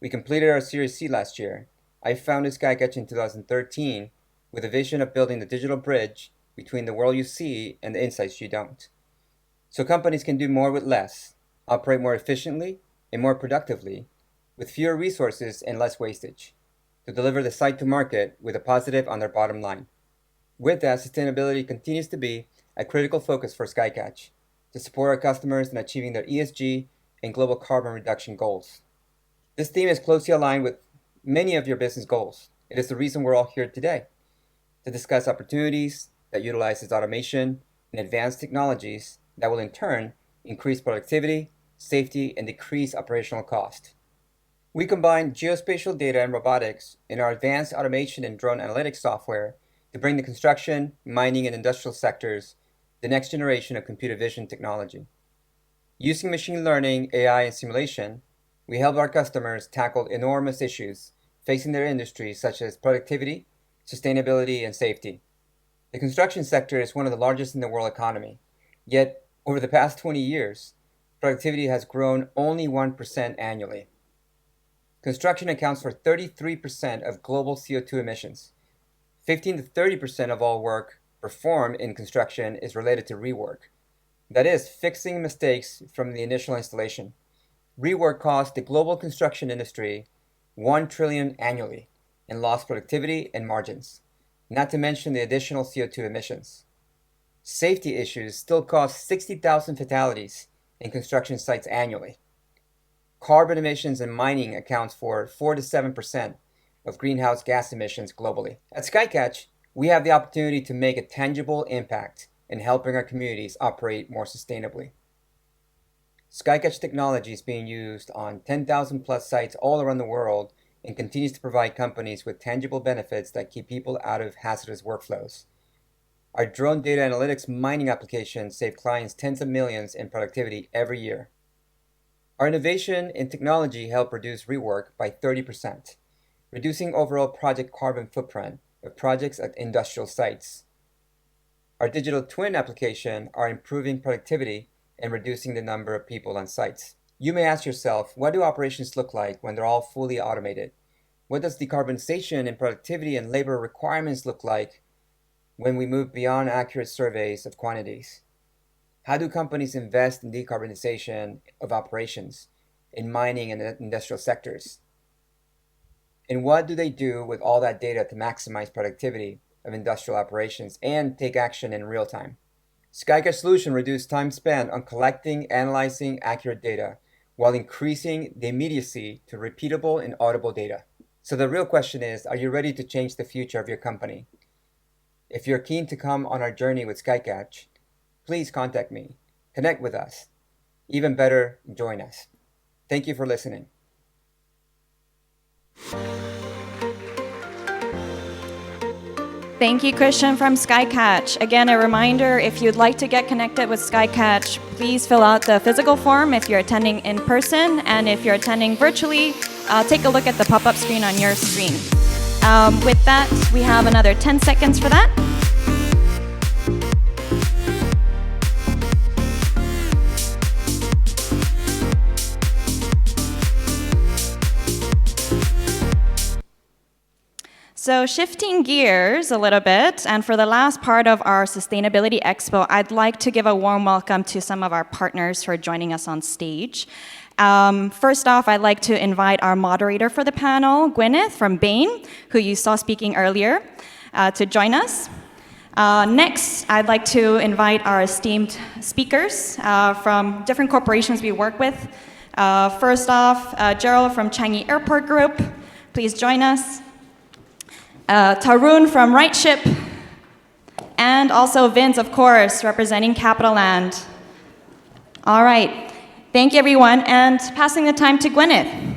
We completed our Series C last year. I founded Skycatch in 2013 with a vision of building the digital bridge between the world you see and the insights you don't. So companies can do more with less, operate more efficiently and more productively, with fewer resources and less wastage, to deliver the site to market with a positive on their bottom line. With that, sustainability continues to be a critical focus for Skycatch, to support our customers in achieving their ESG and global carbon reduction goals. This theme is closely aligned with many of your business goals. It is the reason we're all here today, to discuss opportunities that utilizes automation and advanced technologies that will in turn increase productivity, safety, and decrease operational cost. We combine geospatial data and robotics in our advanced automation and drone analytics software to bring the construction, mining, and industrial sectors the next generation of computer vision technology. Using machine learning, AI, and simulation, we help our customers tackle enormous issues facing their industries such as productivity, sustainability, and safety. The construction sector is one of the largest in the world economy, yet over the past 20 years, productivity has grown only 1% annually. Construction accounts for 33% of global CO2 emissions. 15 to 30% of all work performed in construction is related to rework. That is, fixing mistakes from the initial installation. Rework costs the global construction industry $1 trillion annually in lost productivity and margins, not to mention the additional CO2 emissions. Safety issues still cause 60,000 fatalities in construction sites annually. Carbon emissions in mining accounts for 4 to 7% of greenhouse gas emissions globally. At Skycatch, we have the opportunity to make a tangible impact in helping our communities operate more sustainably. Skycatch technology is being used on 10,000 plus sites all around the world and continues to provide companies with tangible benefits that keep people out of hazardous workflows. Our drone data analytics mining applications save clients tens of millions in productivity every year. Our innovation in technology help reduce rework by 30%, reducing overall project carbon footprint of projects at industrial sites. Our digital twin application are improving productivity and reducing the number of people on sites. You may ask yourself, what do operations look like when they're all fully automated? What does decarbonization and productivity and labor requirements look like when we move beyond accurate surveys of quantities? How do companies invest in decarbonization of operations in mining and industrial sectors? And what do they do with all that data to maximize productivity of industrial operations and take action in real time? Skycatch solution reduce time spent on collecting, analyzing accurate data while increasing the immediacy to repeatable and auditable data. So the real question is, are you ready to change the future of your company? If you're keen to come on our journey with Skycatch, please contact me, connect with us. Even better, join us. Thank you for listening. Thank you, Christian from Skycatch. Again, a reminder, if you'd like to get connected with Skycatch, please fill out the physical form if you're attending in person, and if you're attending virtually, take a look at the pop-up screen on your screen. With that, we have another 10 seconds for that. So shifting gears a little bit, and for the last part of our Sustainability Expo, I'd like to give a warm welcome to some of our partners who are joining us on stage. First off, I'd like to invite our moderator for the panel, Gwyneth from Bain, who you saw speaking earlier, to join us. Next, I'd like to invite our esteemed speakers from different corporations we work with. First off, Gerald from Changi Airport Group, please join us. Tarun from RightShip, and also Vince, of course, representing Capital Land. All right, thank you, everyone, and passing the time to Gwyneth.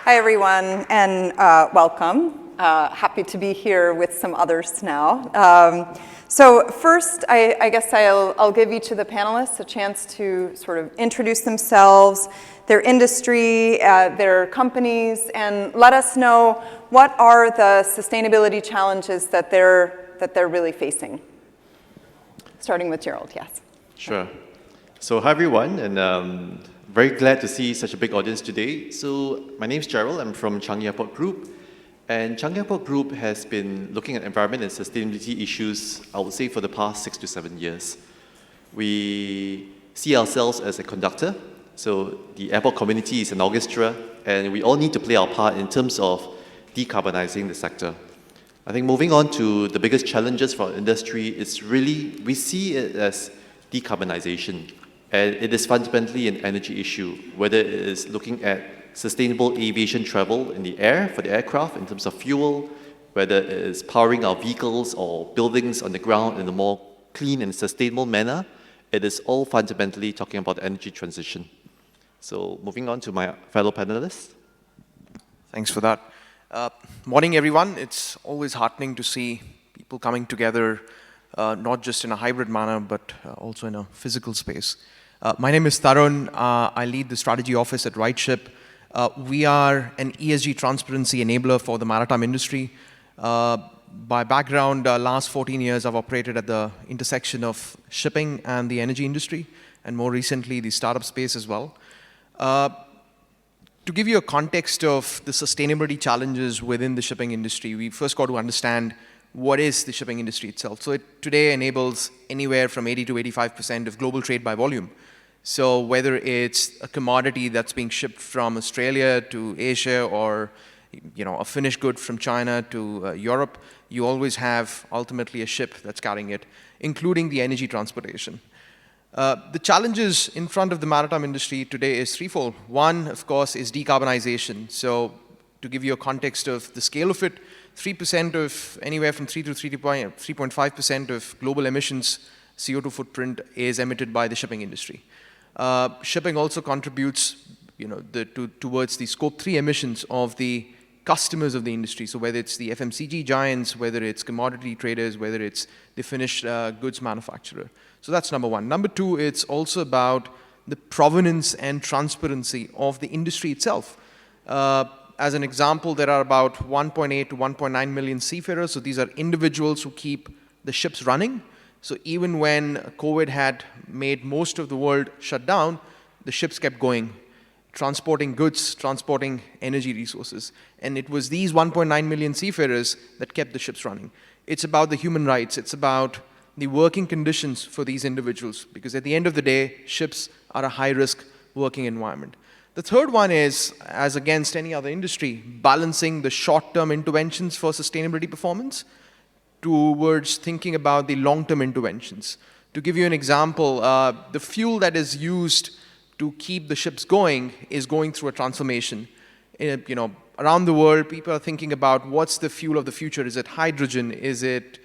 Hi, everyone, and welcome. Happy to be here with some others now. So first, I guess I'll give each of the panelists a chance to sort of introduce themselves, their industry, their companies, and let us know what are the sustainability challenges that they're really facing. Starting with Gerald, yes. Sure. So hi everyone, and very glad to see such a big audience today. So my name is Gerald, I'm from Changi Airport Group. And Changi Airport Group has been looking at environment and sustainability issues, I would say, for the past 6 to 7 years. We see ourselves as a conductor. So the airport community is an orchestra, and we all need to play our part in terms of decarbonizing the sector. I think moving on to the biggest challenges for our industry is really, we see it as decarbonization. And it is fundamentally an energy issue, whether it is looking at sustainable aviation travel in the air for the aircraft in terms of fuel, whether it is powering our vehicles or buildings on the ground in a more clean and sustainable manner. It is all fundamentally talking about energy transition. So moving on to my fellow panelists. Thanks for that. Morning, everyone. It's always heartening to see people coming together, not just in a hybrid manner, but also in a physical space. My name is Tarun. I lead the strategy office at RightShip. We are an ESG transparency enabler for the maritime industry. By background, last 14 years, I've operated at the intersection of shipping and the energy industry, and more recently, the startup space as well. To give you a context of the sustainability challenges within the shipping industry, we first got to understand what is the shipping industry itself. So it today enables anywhere from 80 to 85% of global trade by volume. So whether it's a commodity that's being shipped from Australia to Asia, or a finished good from China to Europe, you always have ultimately a ship that's carrying it, including the energy transportation. The challenges in front of the maritime industry today is threefold. One, of course, is decarbonization. So to give you a context of the scale of it, 3% of anywhere from 3 to 3.5% of global emissions CO2 footprint is emitted by the shipping industry. Shipping also contributes towards the scope 3 emissions of the customers of the industry. So whether it's the FMCG giants, whether it's commodity traders, whether it's the finished goods manufacturer. So that's number one. Number two, it's also about the provenance and transparency of the industry itself. As an example, there are about 1.8 to 1.9 million seafarers. So these are individuals who keep the ships running. So even when COVID had made most of the world shut down, the ships kept going, transporting goods, transporting energy resources. And it was these 1.9 million seafarers that kept the ships running. It's about the human rights. It's about the working conditions for these individuals, because at the end of the day, ships are a high-risk working environment. The third one is, as against any other industry, balancing the short-term interventions for sustainability performance towards thinking about the long-term interventions. To give you an example, the fuel that is used to keep the ships going is going through a transformation. around the world, people are thinking about what's the fuel of the future. Is it hydrogen? Is it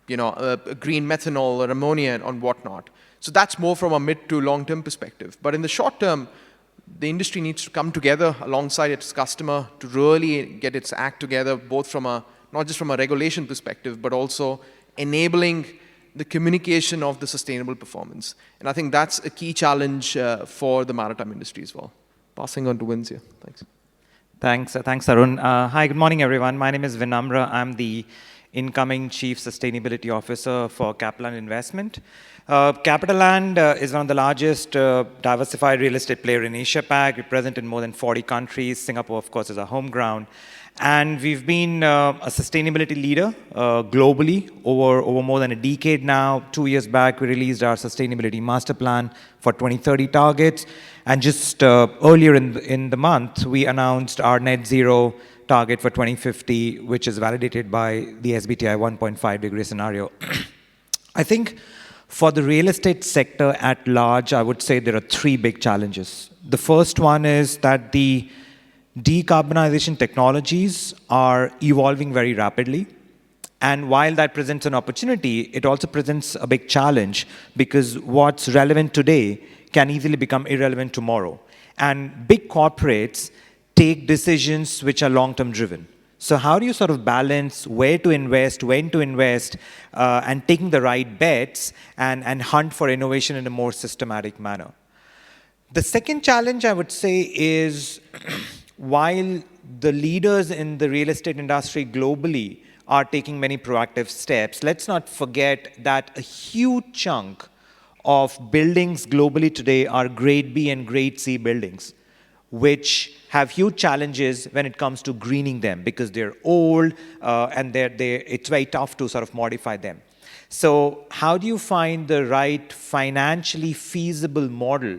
a green methanol or ammonia or whatnot? So that's more from a mid to long-term perspective. But in the short term, the industry needs to come together alongside its customer to really get its act together, both from not just from a regulation perspective, but also enabling the communication of the sustainable performance. And I think that's a key challenge for the maritime industry as well. Passing on to Vince here. Thanks. Thanks, Arun. Hi, good morning, everyone. My name is Vinamra. I'm the incoming Chief Sustainability Officer for Capitaland Investment. Capitaland is one of the largest diversified real estate player in Asia-Pac. We're present in more than 40 countries. Singapore, of course, is our home ground. And we've been a sustainability leader globally over more than a decade now. 2 years back, we released our sustainability master plan for 2030 targets. And just earlier in the month, we announced our net zero target for 2050, which is validated by the SBTi 1.5 degree scenario. I think for the real estate sector at large, I would say there are three big challenges. The first one is that the decarbonization technologies are evolving very rapidly. And while that presents an opportunity, it also presents a big challenge because what's relevant today can easily become irrelevant tomorrow. And big corporates take decisions which are long-term driven. So how do you sort of balance where to invest, when to invest, and taking the right bets and hunt for innovation in a more systematic manner? The second challenge I would say is while the leaders in the real estate industry globally are taking many proactive steps, let's not forget that a huge chunk of buildings globally today are grade B and grade C buildings, which have huge challenges when it comes to greening them because they're old and it's very tough to sort of modify them. So how do you find the right financially feasible model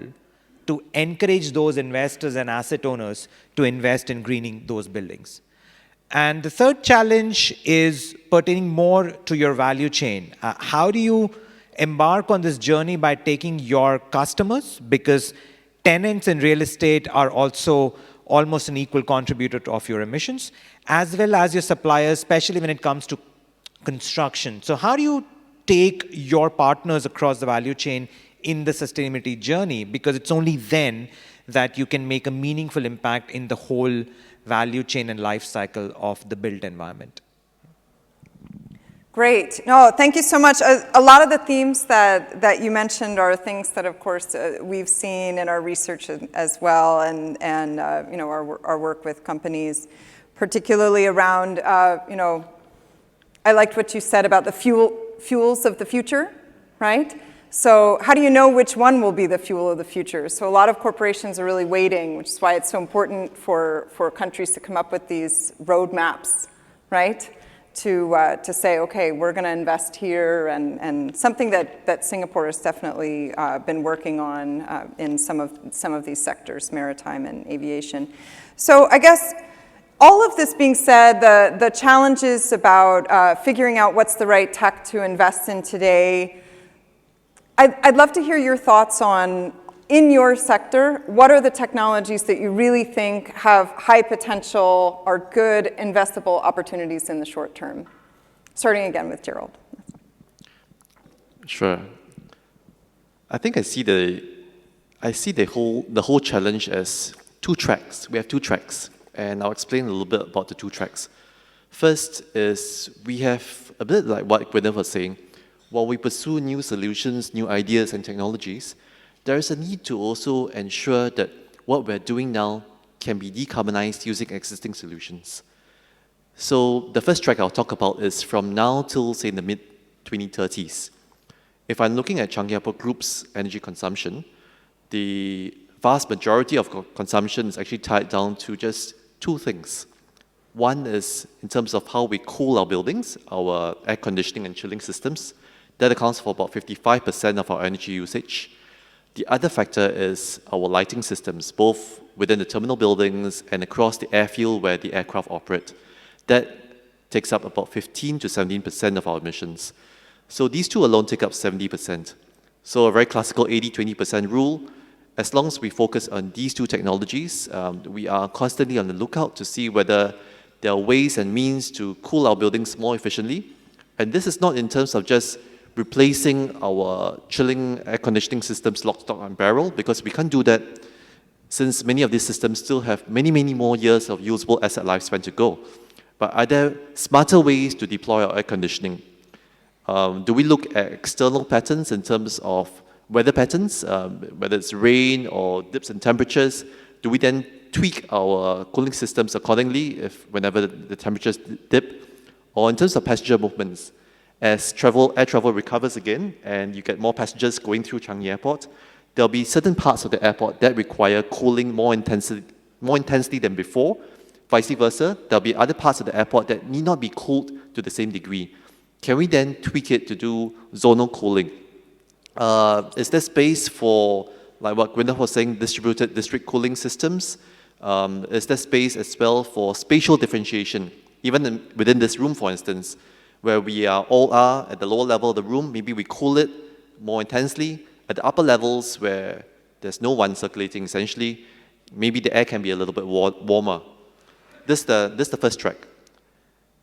to encourage those investors and asset owners to invest in greening those buildings? And the third challenge is pertaining more to your value chain. How do you embark on this journey by taking your customers, because tenants in real estate are also almost an equal contributor of your emissions, as well as your suppliers, especially when it comes to construction. So how do you take your partners across the value chain in the sustainability journey? Because it's only then that you can make a meaningful impact in the whole value chain and life cycle of the built environment. Great. No, thank you so much. A lot of the themes that you mentioned are things that, of course, we've seen in our research as well, and our work with companies, particularly around, I liked what you said about the fuels of the future, right? So how do you know which one will be the fuel of the future? So a lot of corporations are really waiting, which is why it's so important for countries to come up with these roadmaps, right? To say, okay, we're going to invest here, and something that Singapore has definitely been working on in some of these sectors, maritime and aviation. So I guess all of this being said, the challenges about figuring out what's the right tech to invest in today, I'd love to hear your thoughts on, in your sector, what are the technologies that you really think have high potential, are good investable opportunities in the short term? Starting again with Gerald. Sure. I think I see the whole challenge as two tracks. We have two tracks, and I'll explain a little bit about the two tracks. First is we have a bit like what Gwyneth was saying. While we pursue new solutions, new ideas and technologies, there is a need to also ensure that what we're doing now can be decarbonized using existing solutions. So the first track I'll talk about is from now till, say, the mid-2030s. If I'm looking at Changi Airport Group's energy consumption, the vast majority of consumption is actually tied down to just two things. One is in terms of how we cool our buildings, our air conditioning and chilling systems. That accounts for about 55% of our energy usage. The other factor is our lighting systems, both within the terminal buildings and across the airfield where the aircraft operate. That takes up about 15 to 17% of our emissions. So these two alone take up 70%. So a very classical 80-20% rule. as long as we focus on these two technologies, we are constantly on the lookout to see whether there are ways and means to cool our buildings more efficiently. And this is not in terms of just replacing our chilling air conditioning systems lock, stock, and barrel, because we can't do that since many of these systems still have many, many more years of usable asset lifespan to go. But are there smarter ways to deploy our air conditioning? Do we look at external patterns in terms of weather patterns, whether it's rain or dips in temperatures? Do we then tweak our cooling systems accordingly whenever the temperatures dip? Or in terms of passenger movements, as air travel recovers again and you get more passengers going through Changi Airport, there'll be certain parts of the airport that require cooling more intensely than before. Vice versa, there'll be other parts of the airport that need not be cooled to the same degree. Can we then tweak it to do zonal cooling? Is there space for, like what Gwyneth was saying, distributed district cooling systems? Is there space as well for spatial differentiation? Even within this room, for instance, where we all are at the lower level of the room, maybe we cool it more intensely. At the upper levels where there's no one circulating, essentially, maybe the air can be a little bit warmer. This is the first track.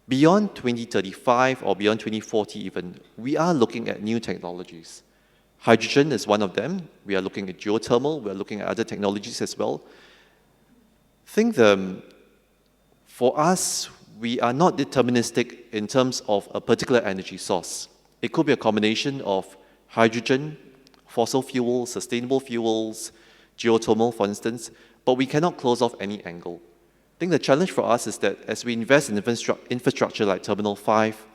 Beyond 2035 or beyond 2040 even, we are looking at new technologies. Hydrogen is one of them. We are looking at geothermal. We are looking at other technologies as well. For us, we are not deterministic in terms of a particular energy source. It could be a combination of hydrogen, fossil fuels, sustainable fuels, geothermal, for instance, but we cannot close off any angle. I think the challenge for us is that as we invest in infrastructure like Terminal 5,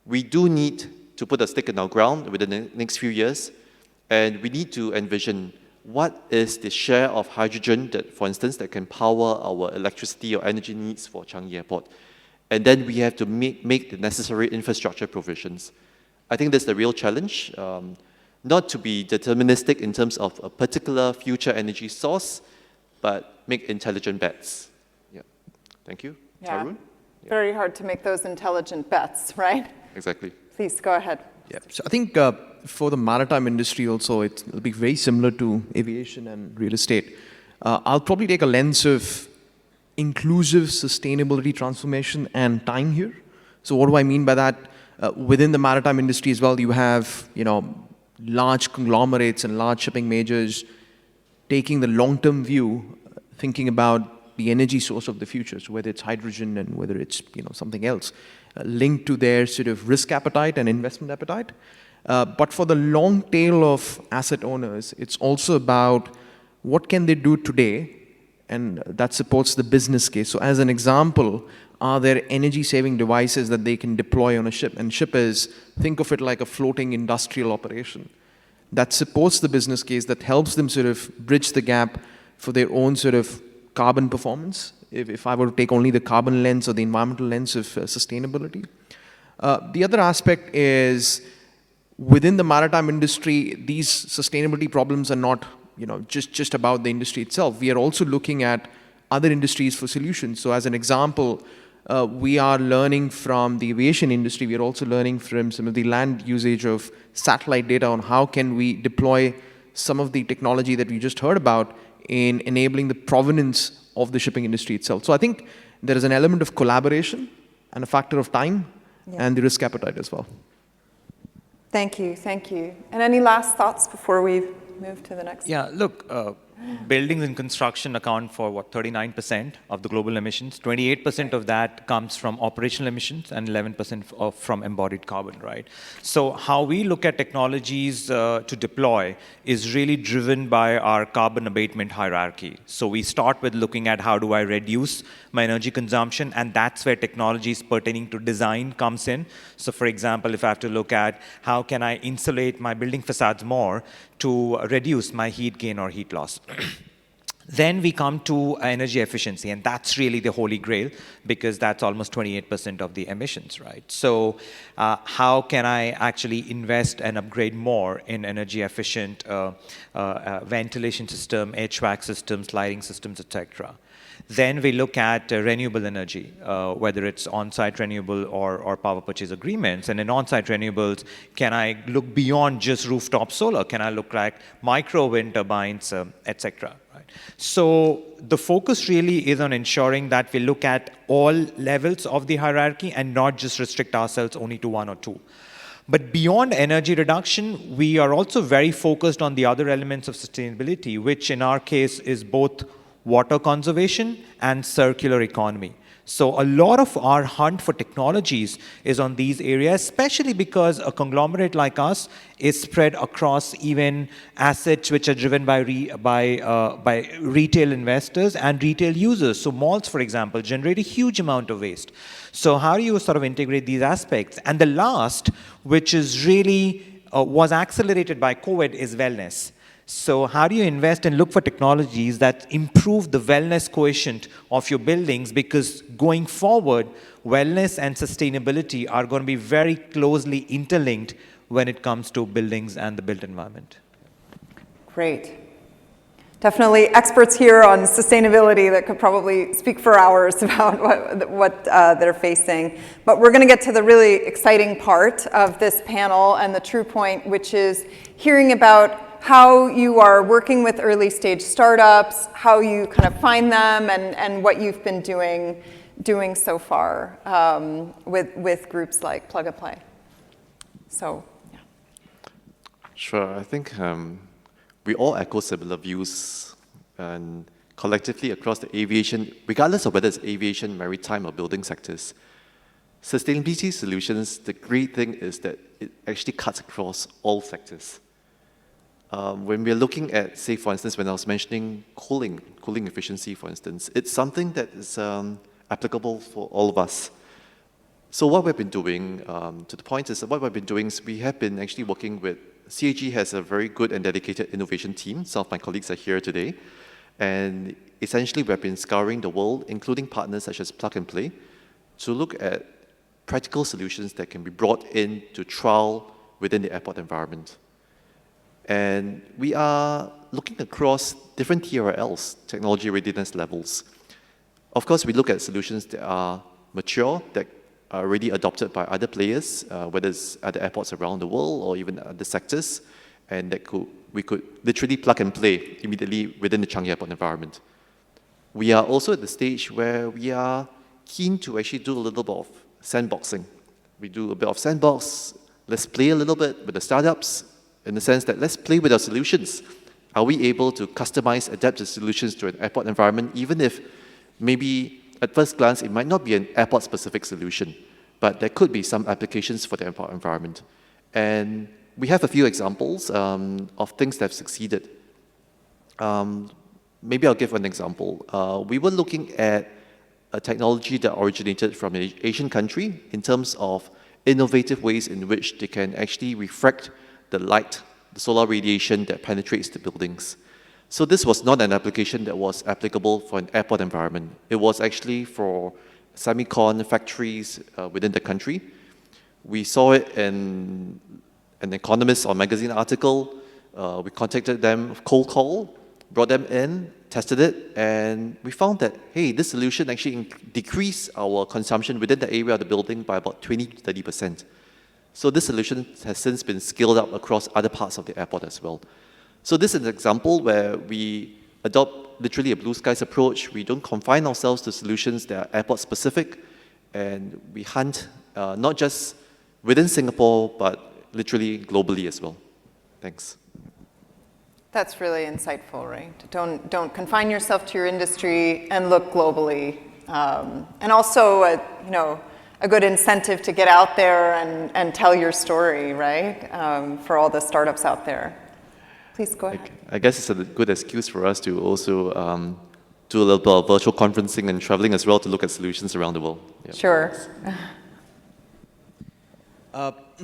we do need to put a stake in our ground within the next few years, and we need to envision what is the share of hydrogen that, for instance, that can power our electricity or energy needs for Changi Airport. And then we have to make the necessary infrastructure provisions. I think that's the real challenge, not to be deterministic in terms of a particular future energy source, but make intelligent bets. Yeah. Thank you. Yeah. Tarun? Yeah. Very hard to make those intelligent bets, right? Exactly. Please go ahead. Yeah. So I think for the maritime industry also, it'll be very similar to aviation and real estate. I'll probably take a lens of inclusive sustainability transformation and time here. So what do I mean by that? Within the maritime industry as well, you have large conglomerates and large shipping majors taking the long-term view, thinking about the energy source of the future, so whether it's hydrogen and whether it's something else, linked to their sort of risk appetite and investment appetite. But for the long tail of asset owners, it's also about what can they do today, and that supports the business case. So as an example, are there energy-saving devices that they can deploy on a ship? And ship is, think of it like a floating industrial operation that supports the business case, that helps them sort of bridge the gap for their own sort of carbon performance, if I were to take only the carbon lens or the environmental lens of sustainability. The other aspect is, within the maritime industry, these sustainability problems are not just about the industry itself. We are also looking at other industries for solutions. So as an example, we are learning from the aviation industry. We are also learning from some of the land usage of satellite data on how can we deploy some of the technology that we just heard about in enabling the provenance of the shipping industry itself. So I think there is an element of collaboration and a factor of time and the risk appetite as well. Thank you, thank you. And any last thoughts before we move to the next? Yeah, look, buildings and construction account for, 39% of the global emissions. 28% of that comes from operational emissions and 11% from embodied carbon, right? So how we look at technologies to deploy is really driven by our carbon abatement hierarchy. So we start with looking at how do I reduce my energy consumption, and that's where technologies pertaining to design comes in. So for example, if I have to look at how can I insulate my building facades more to reduce my heat gain or heat loss. Then we come to energy efficiency, and that's really the holy grail because that's almost 28% of the emissions, right? So how can I actually invest and upgrade more in energy efficient ventilation system, HVAC systems, lighting systems, etc.? Then we look at renewable energy, whether it's on-site renewable or power purchase agreements. And in on-site renewables, can I look beyond just rooftop solar? Can I look like micro wind turbines, etc.? Right? So the focus really is on ensuring that we look at all levels of the hierarchy and not just restrict ourselves only to one or two. But beyond energy reduction, we are also very focused on the other elements of sustainability, which in our case is both water conservation and circular economy. So a lot of our hunt for technologies is on these areas, especially because a conglomerate like us is spread across even assets which are driven by retail investors and retail users. So malls, for example, generate a huge amount of waste. So how do you sort of integrate these aspects? And the last, which is really was accelerated by COVID, is wellness. So how do you invest and look for technologies that improve the wellness quotient of your buildings? Because going forward, wellness and sustainability are going to be very closely interlinked when it comes to buildings and the built environment. Great. Definitely experts here on sustainability that could probably speak for hours about what they're facing. But we're going to get to the really exciting part of this panel and the true point, which is hearing about how you are working with early stage startups, how you kind of find them, and what you've been doing so far with groups like Plug and Play. So, yeah. Sure, I think we all echo similar views, and collectively across the aviation, regardless of whether it's aviation, maritime, or building sectors, sustainability solutions, the great thing is that it actually cuts across all sectors. When we're looking at, say, for instance, when I was mentioning cooling efficiency, for instance, it's something that is applicable for all of us. So what we've been doing, to the point is, what we've been doing is we have been actually working with, CAG has a very good and dedicated innovation team. Some of my colleagues are here today. And essentially, we've been scouring the world, including partners such as Plug and Play, to look at practical solutions that can be brought in to trial within the airport environment. And we are looking across different TRLs, technology readiness levels. Of course, we look at solutions that are mature, that are already adopted by other players, whether it's other airports around the world or even other sectors, and that we could literally plug and play immediately within the Changi Airport environment. We are also at the stage where we are keen to actually do a little bit of sandboxing. We do a bit of sandbox, let's play a little bit with the startups, in the sense that let's play with our solutions. Are we able to customize, adapt the solutions to an airport environment, even if maybe at first glance it might not be an airport-specific solution, but there could be some applications for the airport environment. And we have a few examples of things that have succeeded. Maybe I'll give an example. We were looking at a technology that originated from an Asian country in terms of innovative ways in which they can actually refract the light, the solar radiation that penetrates the buildings. So this was not an application that was applicable for an airport environment. It was actually for semicon factories within the country. We saw it in an Economist or magazine article. We contacted them, cold call, brought them in, tested it, and we found that, hey, this solution actually decreased our consumption within the area of the building by about 20 to 30%. So this solution has since been scaled up across other parts of the airport as well. So this is an example where we adopt literally a blue skies approach. We don't confine ourselves to solutions that are airport specific, and we hunt not just within Singapore, but literally globally as well. Thanks. That's really insightful, right? Don't confine yourself to your industry and look globally. And also, a good incentive to get out there and tell your story, right? For all the startups out there. Please go ahead. I guess it's a good excuse for us to also do a little bit of virtual conferencing and traveling as well to look at solutions around the world. Yeah. Sure.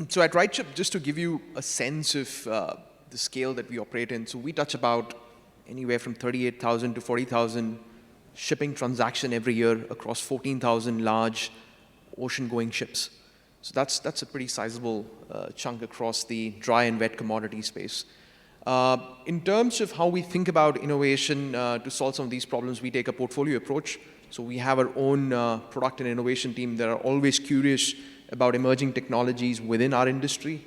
So at RideShip, just to give you a sense of the scale that we operate in, so we touch about anywhere from 38,000 to 40,000 shipping transaction every year across 14,000 large ocean-going ships. So that's a pretty sizable chunk across the dry and wet commodity space. In terms of how we think about innovation to solve some of these problems, we take a portfolio approach. So we have our own product and innovation team that are always curious about emerging technologies within our industry.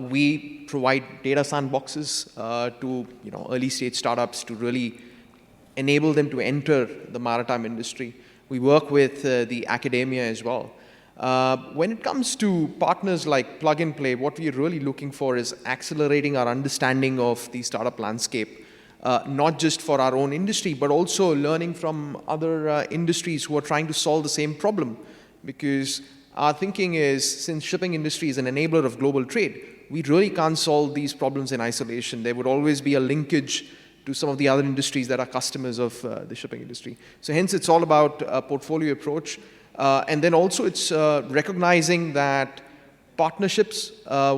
We provide data sandboxes to early stage startups to really enable them to enter the maritime industry. We work with the academia as well. When it comes to partners like Plug and Play, what we're really looking for is accelerating our understanding of the startup landscape, not just for our own industry, but also learning from other industries who are trying to solve the same problem. Because our thinking is, since shipping industry is an enabler of global trade, we really can't solve these problems in isolation. There would always be a linkage to some of the other industries that are customers of the shipping industry. So hence, it's all about a portfolio approach. And then also, it's recognizing that partnerships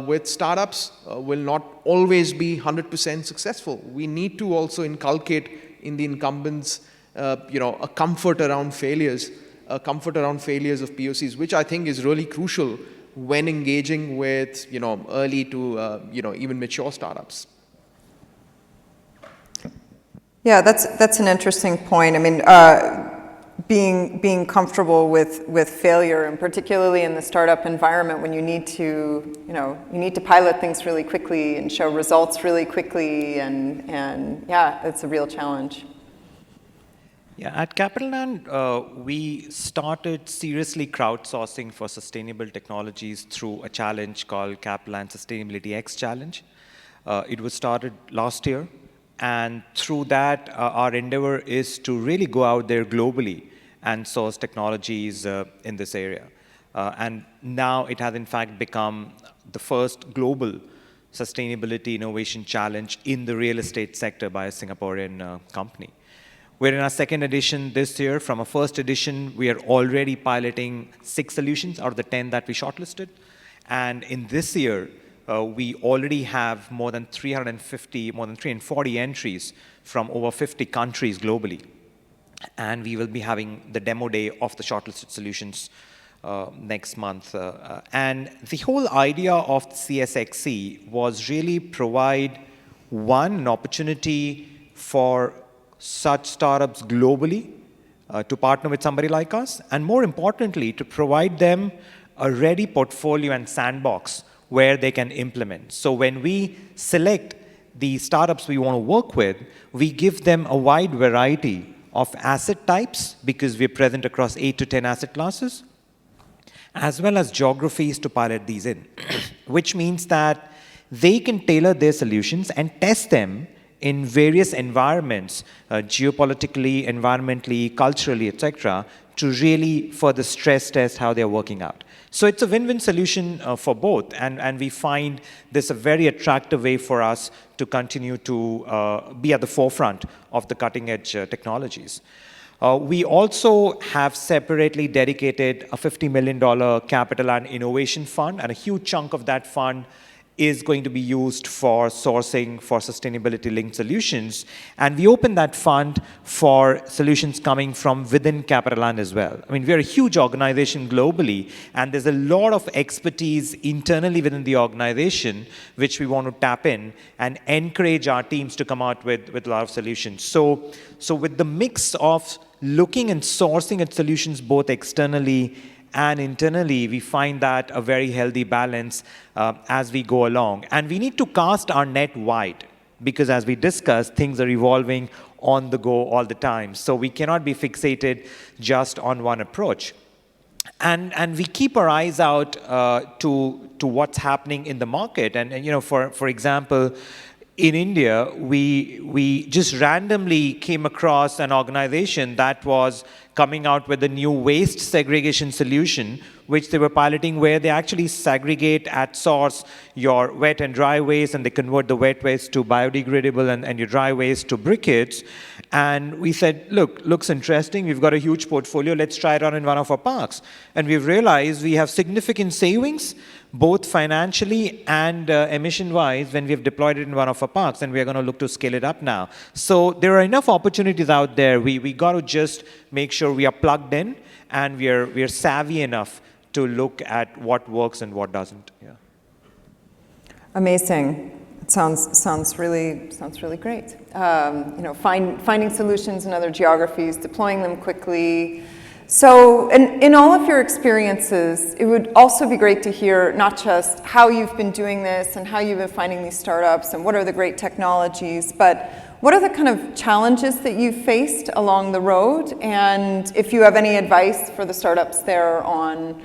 with startups will not always be 100% successful. We need to also inculcate in the incumbents, a comfort around failures of POCs, which I think is really crucial when engaging with, early to, even mature startups. Yeah, that's an interesting point. I mean, being comfortable with failure, and particularly in the startup environment when you need to pilot things really quickly and show results really quickly, and yeah, it's a real challenge. Yeah, at Capital we started seriously crowdsourcing for sustainable technologies through a challenge called Capital Sustainability X Challenge. It was started last year. And through that, our endeavor is to really go out there globally and source technologies in this area. And now it has, in fact, become the first global sustainability innovation challenge in the real estate sector by a Singaporean company. We're in our second edition this year. From our first edition, we are already piloting 6 solutions out of the 10 that we shortlisted. And in this year, we already have more than 340 entries from over 50 countries globally. And we will be having the demo day of the shortlisted solutions next month. And the whole idea of CSXC was really provide, an opportunity for such startups globally to partner with somebody like us, and more importantly, to provide them a ready portfolio and sandbox where they can implement. So when we select the startups we want to work with, we give them a wide variety of asset types, because we're present across 8 to 10 asset classes, as well as geographies to pilot these in, which means that they can tailor their solutions and test them in various environments, geopolitically, environmentally, culturally, etc., to really further stress test how they're working out. So it's a win-win solution for both, and we find this a very attractive way for us to continue to be at the forefront of the cutting-edge technologies. We also have separately dedicated a $50 million capital and innovation fund, and a huge chunk of that fund is going to be used for sourcing for sustainability-linked solutions. And we open that fund for solutions coming from within CapitaLand as well. I mean, we're a huge organization globally, and there's a lot of expertise internally within the organization which we want to tap in and encourage our teams to come out with a lot of solutions. So with the mix of looking and sourcing at solutions both externally and internally, we find that a very healthy balance as we go along. And we need to cast our net wide, because as we discussed, things are evolving on the go all the time. So we cannot be fixated just on one approach. And we keep our eyes out to what's happening in the market. And for example, in India, we just randomly came across an organization that was coming out with a new waste segregation solution, which they were piloting, where they actually segregate at source your wet and dry waste, and they convert the wet waste to biodegradable and your dry waste to briquettes. And we said, look, looks interesting. We've got a huge portfolio. Let's try it on in one of our parks. And we've realized we have significant savings, both financially and emission-wise, when we have deployed it in one of our parks, and we're going to look to scale it up now. So there are enough opportunities out there. We got to just make sure we are plugged in, and we are savvy enough to look at what works and what doesn't. Yeah. Amazing. It sounds really great. Finding solutions in other geographies, deploying them quickly. So, in all of your experiences, it would also be great to hear not just how you've been doing this and how you've been finding these startups and what are the great technologies, but what are the kind of challenges that you've faced along the road, and if you have any advice for the startups there on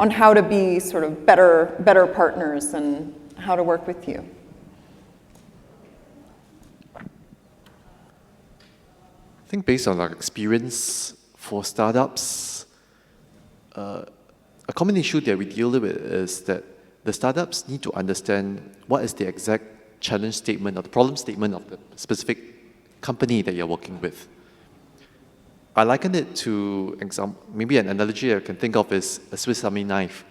how to be sort of better partners and how to work with you. I think based on our experience for startups, a common issue that we deal with is that the startups need to understand what is the exact challenge statement or the problem statement of the specific company that you're working with. I liken it to maybe an analogy I can think of is a Swiss Army knife.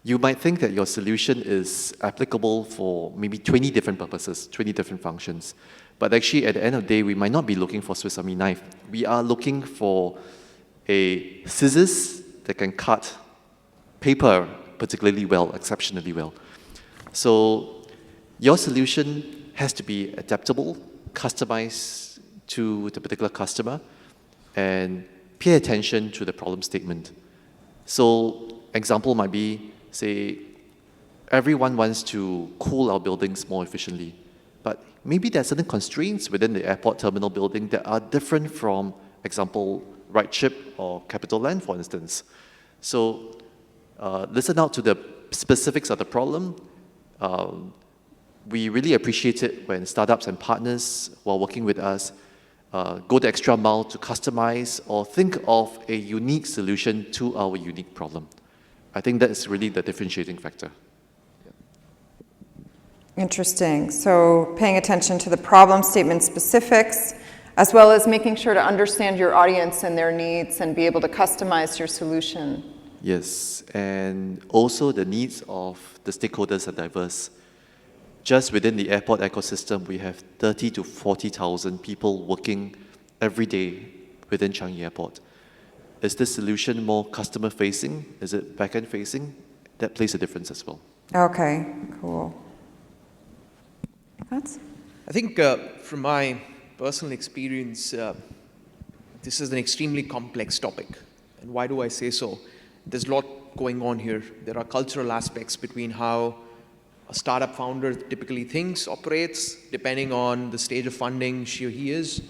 You might think that your solution is applicable for maybe 20 different purposes, 20 different functions. But actually, at the end of the day, we might not be looking for Swiss Army knife. We are looking for a scissors that can cut paper particularly well, exceptionally well. So your solution has to be adaptable, customized to the particular customer, and pay attention to the problem statement. So example might be, say, everyone wants to cool our buildings more efficiently, but maybe there are certain constraints within the airport terminal building that are different from, example, RightShip or CapitaLand, for instance. So listen out to the specifics of the problem. We really appreciate it when startups and partners who are working with us go the extra mile to customize or think of a unique solution to our unique problem. I think that is really the differentiating factor. Interesting. So paying attention to the problem statement specifics, as well as making sure to understand your audience and their needs and be able to customize your solution. Yes, and also the needs of the stakeholders are diverse. Just within the airport ecosystem, we have 30 to 40,000 people working every day within Changi Airport. Is this solution more customer-facing? Is it back-end facing? That plays a difference as well. Okay, cool. Thoughts? I think from my personal experience, this is an extremely complex topic. And why do I say so? There's a lot going on here. There are cultural aspects between how a startup founder typically thinks, operates, depending on the stage of funding she or he is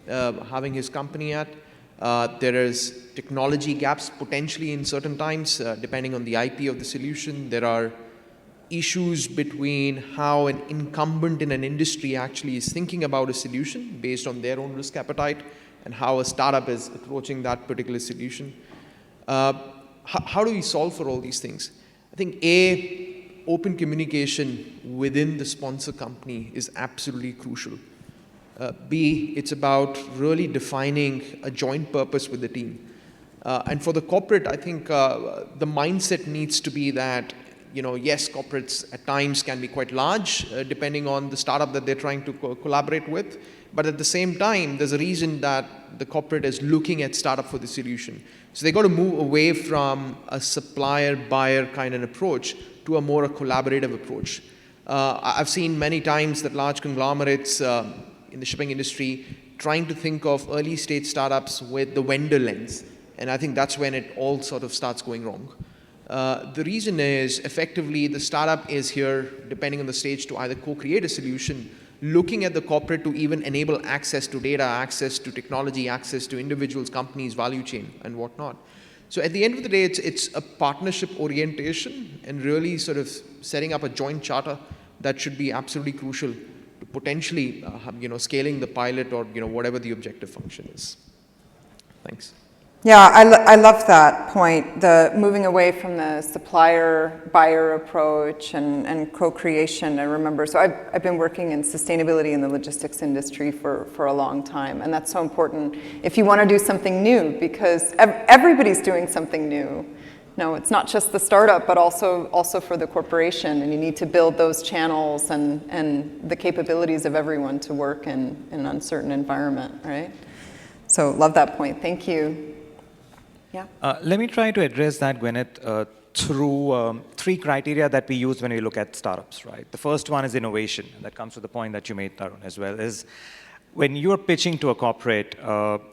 having his company at. There is technology gaps potentially in certain times, depending on the IP of the solution. There are issues between how an incumbent in an industry actually is thinking about a solution based on their own risk appetite and how a startup is approaching that particular solution. How do we solve for all these things? I think open communication within the sponsor company is absolutely crucial. B, it's about really defining a joint purpose with the team. And for the corporate, I think the mindset needs to be that, yes, corporates at times can be quite large, depending on the startup that they're trying to collaborate with. But at the same time, there's a reason that the corporate is looking at startup for the solution. So they got to move away from a supplier-buyer kind of approach to a more collaborative approach. I've seen many times that large conglomerates in the shipping industry trying to think of early stage startups with the vendor lens. And I think that's when it all sort of starts going wrong. The reason is effectively the startup is here, depending on the stage, to either co-create a solution, looking at the corporate to even enable access to data, access to technology, access to individuals, companies, value chain, and whatnot. So at the end of the day, it's a partnership orientation and really sort of setting up a joint charter that should be absolutely crucial to potentially, scaling the pilot or, whatever the objective function is. Thanks. Yeah, I love that point, the moving away from the supplier-buyer approach and co-creation. I remember, so I've been working in sustainability in the logistics industry for a long time, and that's so important if you want to do something new, because everybody's doing something new. No, it's not just the startup, but also for the corporation, and you need to build those channels and the capabilities of everyone to work in an uncertain environment, right? So love that point. Thank you. Yeah. Let me try to address that, Gwyneth, through 3 criteria that we use when we look at startups, right? The first one is innovation. That comes to the point that you made, Tarun, as well, is when you're pitching to a corporate,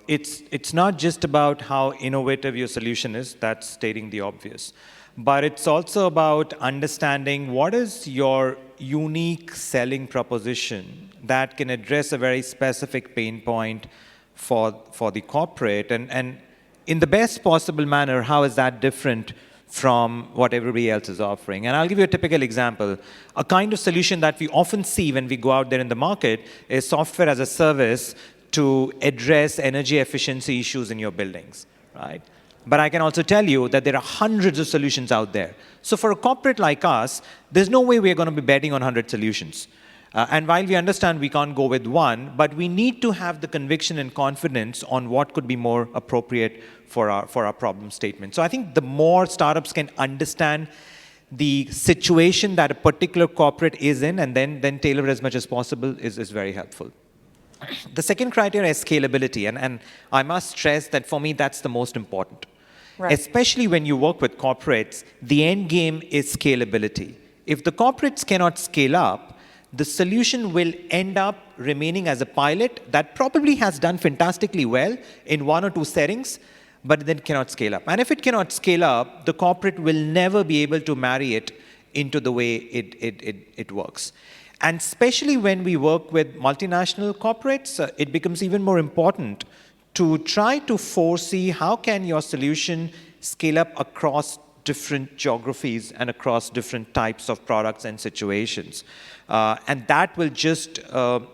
it's not just about how innovative your solution is, that's stating the obvious, but it's also about understanding what is your unique selling proposition that can address a very specific pain point for the corporate, and in the best possible manner, how is that different from what everybody else is offering? And I'll give you a typical example. A kind of solution that we often see when we go out there in the market is software as a service to address energy efficiency issues in your buildings, right? But I can also tell you that there are hundreds of solutions out there. So for a corporate like us, there's no way we're going to be betting on 100 solutions. And while we understand we can't go with one, but we need to have the conviction and confidence on what could be more appropriate for our problem statement. So I think the more startups can understand the situation that a particular corporate is in and then tailor as much as possible is very helpful. The second criteria is scalability. And I must stress that for me, that's the most important. Right. Especially when you work with corporates, the end game is scalability. If the corporates cannot scale up, the solution will end up remaining as a pilot that probably has done fantastically well in 1 or 2 settings, but then cannot scale up. And if it cannot scale up, the corporate will never be able to marry it into the way it works. And especially when we work with multinational corporates, it becomes even more important to try to foresee how can your solution scale up across different geographies and across different types of products and situations. And that will just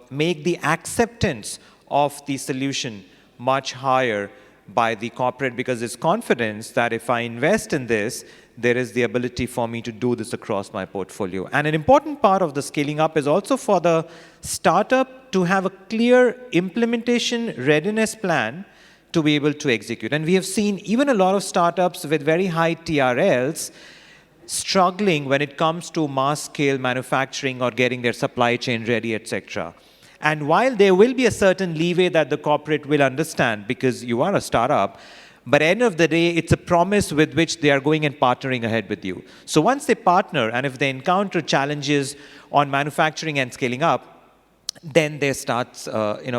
make the acceptance of the solution much higher by the corporate, because there's confidence that if I invest in this, there is the ability for me to do this across my portfolio. And an important part of the scaling up is also for the startup to have a clear implementation readiness plan to be able to execute. And we have seen even a lot of startups with very high TRLs struggling when it comes to mass scale manufacturing or getting their supply chain ready, etc. And while there will be a certain leeway that the corporate will understand because you are a startup, but at the end of the day, it's a promise with which they are going and partnering ahead with you. So once they partner, and if they encounter challenges on manufacturing and scaling up, then there starts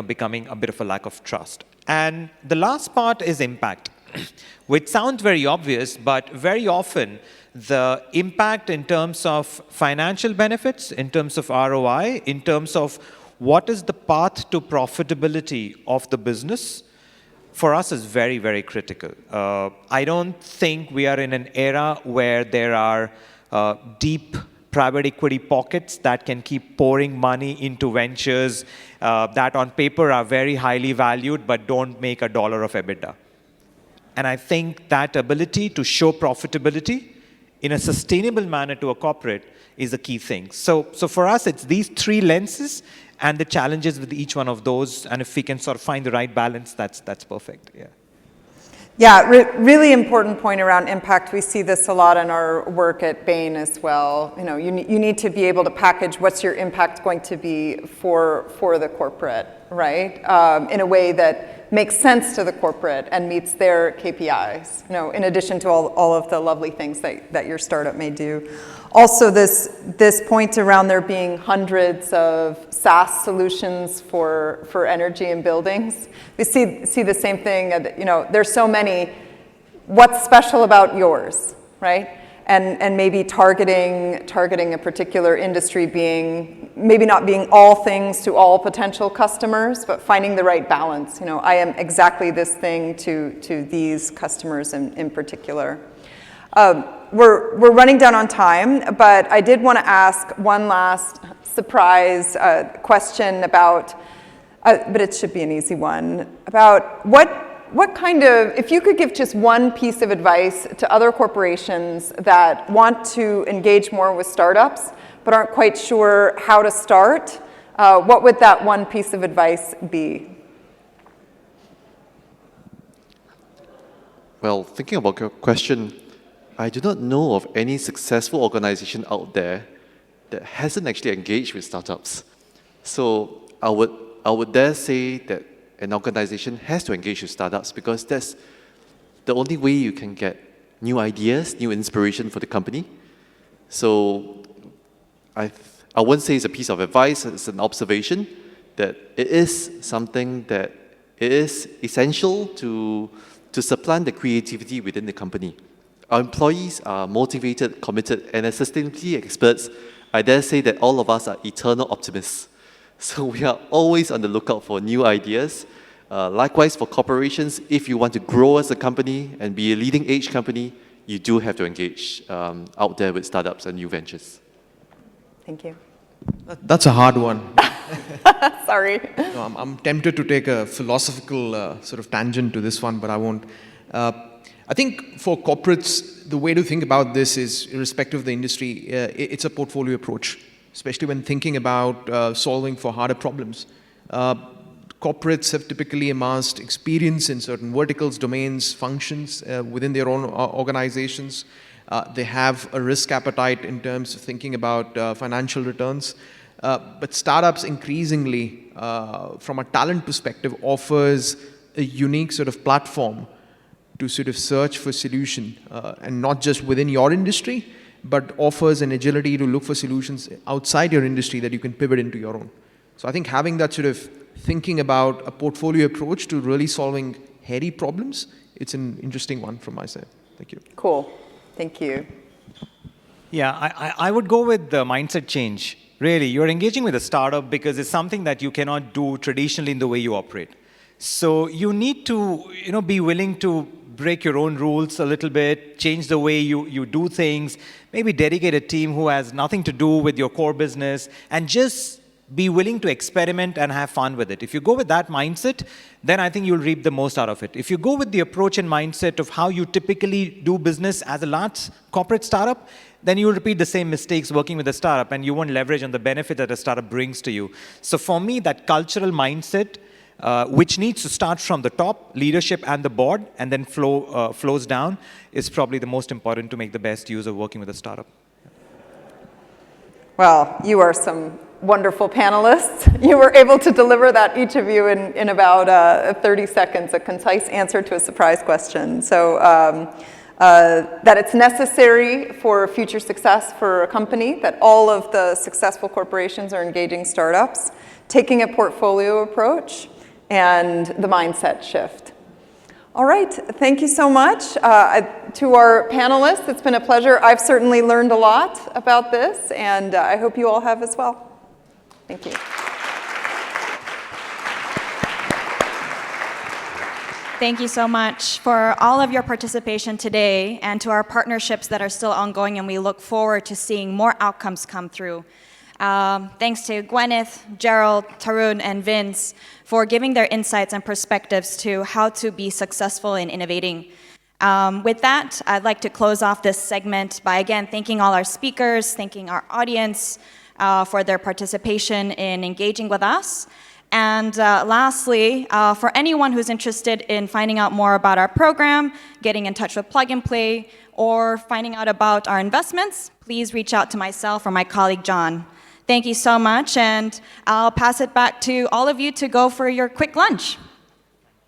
becoming a bit of a lack of trust. And the last part is impact, which sounds very obvious, but very often the impact in terms of financial benefits, in terms of ROI, in terms of what is the path to profitability of the business, for us is very, very critical. I don't think we are in an era where there are deep private equity pockets that can keep pouring money into ventures that on paper are very highly valued but don't make $1 of EBITDA. And I think that ability to show profitability in a sustainable manner to a corporate is a key thing. So for us, it's these 3 lenses and the challenges with each one of those. And if we can sort of find the right balance, that's perfect. Yeah. Yeah, really important point around impact. We see this a lot in our work at Bain as well. You need to be able to package what's your impact going to be for the corporate, right? In a way that makes sense to the corporate and meets their KPIs. In addition to all of the lovely things that your startup may do. Also, this point around there being hundreds of SaaS solutions for energy and buildings. We see the same thing. There's so many. What's special about yours, right? And maybe targeting a particular industry maybe not being all things to all potential customers, but finding the right balance. I am exactly this thing to these customers in particular. We're running down on time, but I did want to ask one last surprise question about, but it should be an easy one, about if you could give just one piece of advice to other corporations that want to engage more with startups but aren't quite sure how to start, what would that one piece of advice be? Well, thinking about your question, I do not know of any successful organization out there that hasn't actually engaged with startups. So I would dare say that an organization has to engage with startups because that's the only way you can get new ideas, new inspiration for the company. So I wouldn't say it's a piece of advice, it's an observation that it is something that it is essential to supplant the creativity within the company. Our employees are motivated, committed, and as sustainability experts, I dare say that all of us are eternal optimists. So we are always on the lookout for new ideas. Likewise, for corporations, if you want to grow as a company and be a leading edge company, you do have to engage out there with startups and new ventures. Thank you. That's a hard one. Sorry. No, I'm tempted to take a philosophical sort of tangent to this one, but I won't. I think for corporates, the way to think about this is, irrespective of the industry, it's a portfolio approach, especially when thinking about solving for harder problems. Corporates have typically amassed experience in certain verticals, domains, functions within their own organizations. They have a risk appetite in terms of thinking about financial returns. But startups increasingly, from a talent perspective, offers a unique sort of platform to sort of search for solution, and not just within your industry, but offers an agility to look for solutions outside your industry that you can pivot into your own. So I think having that sort of thinking about a portfolio approach to really solving hairy problems, it's an interesting one from my side. Thank you. Cool. Thank you. Yeah, I would go with the mindset change. Really, you're engaging with a startup because it's something that you cannot do traditionally in the way you operate. So you need to, be willing to break your own rules a little bit, change the way you do things, maybe dedicate a team who has nothing to do with your core business, and just be willing to experiment and have fun with it. If you go with that mindset, then I think you'll reap the most out of it. If you go with the approach and mindset of how you typically do business as a large corporate startup, then you will repeat the same mistakes working with a startup, and you won't leverage on the benefit that a startup brings to you. So for me, that cultural mindset, which needs to start from the top, leadership and the board, and then flows down, is probably the most important to make the best use of working with a startup. Well, you are some wonderful panelists. You were able to deliver that, each of you, in about 30 seconds, a concise answer to a surprise question. So that it's necessary for future success for a company, that all of the successful corporations are engaging startups, taking a portfolio approach, and the mindset shift. All right, thank you so much. To our panelists, it's been a pleasure. I've certainly learned a lot about this, and I hope you all have as well. Thank you. Thank you so much for all of your participation today, and to our partnerships that are still ongoing, and we look forward to seeing more outcomes come through. Thanks to Gwyneth, Gerald, Tarun, and Vince for giving their insights and perspectives to how to be successful in innovating. With that, I'd like to close off this segment by again thanking all our speakers, thanking our audience for their participation in engaging with us. And lastly, for anyone who's interested in finding out more about our program, getting in touch with Plug and Play, or finding out about our investments, please reach out to myself or my colleague John. Thank you so much, and I'll pass it back to all of you to go for your quick lunch.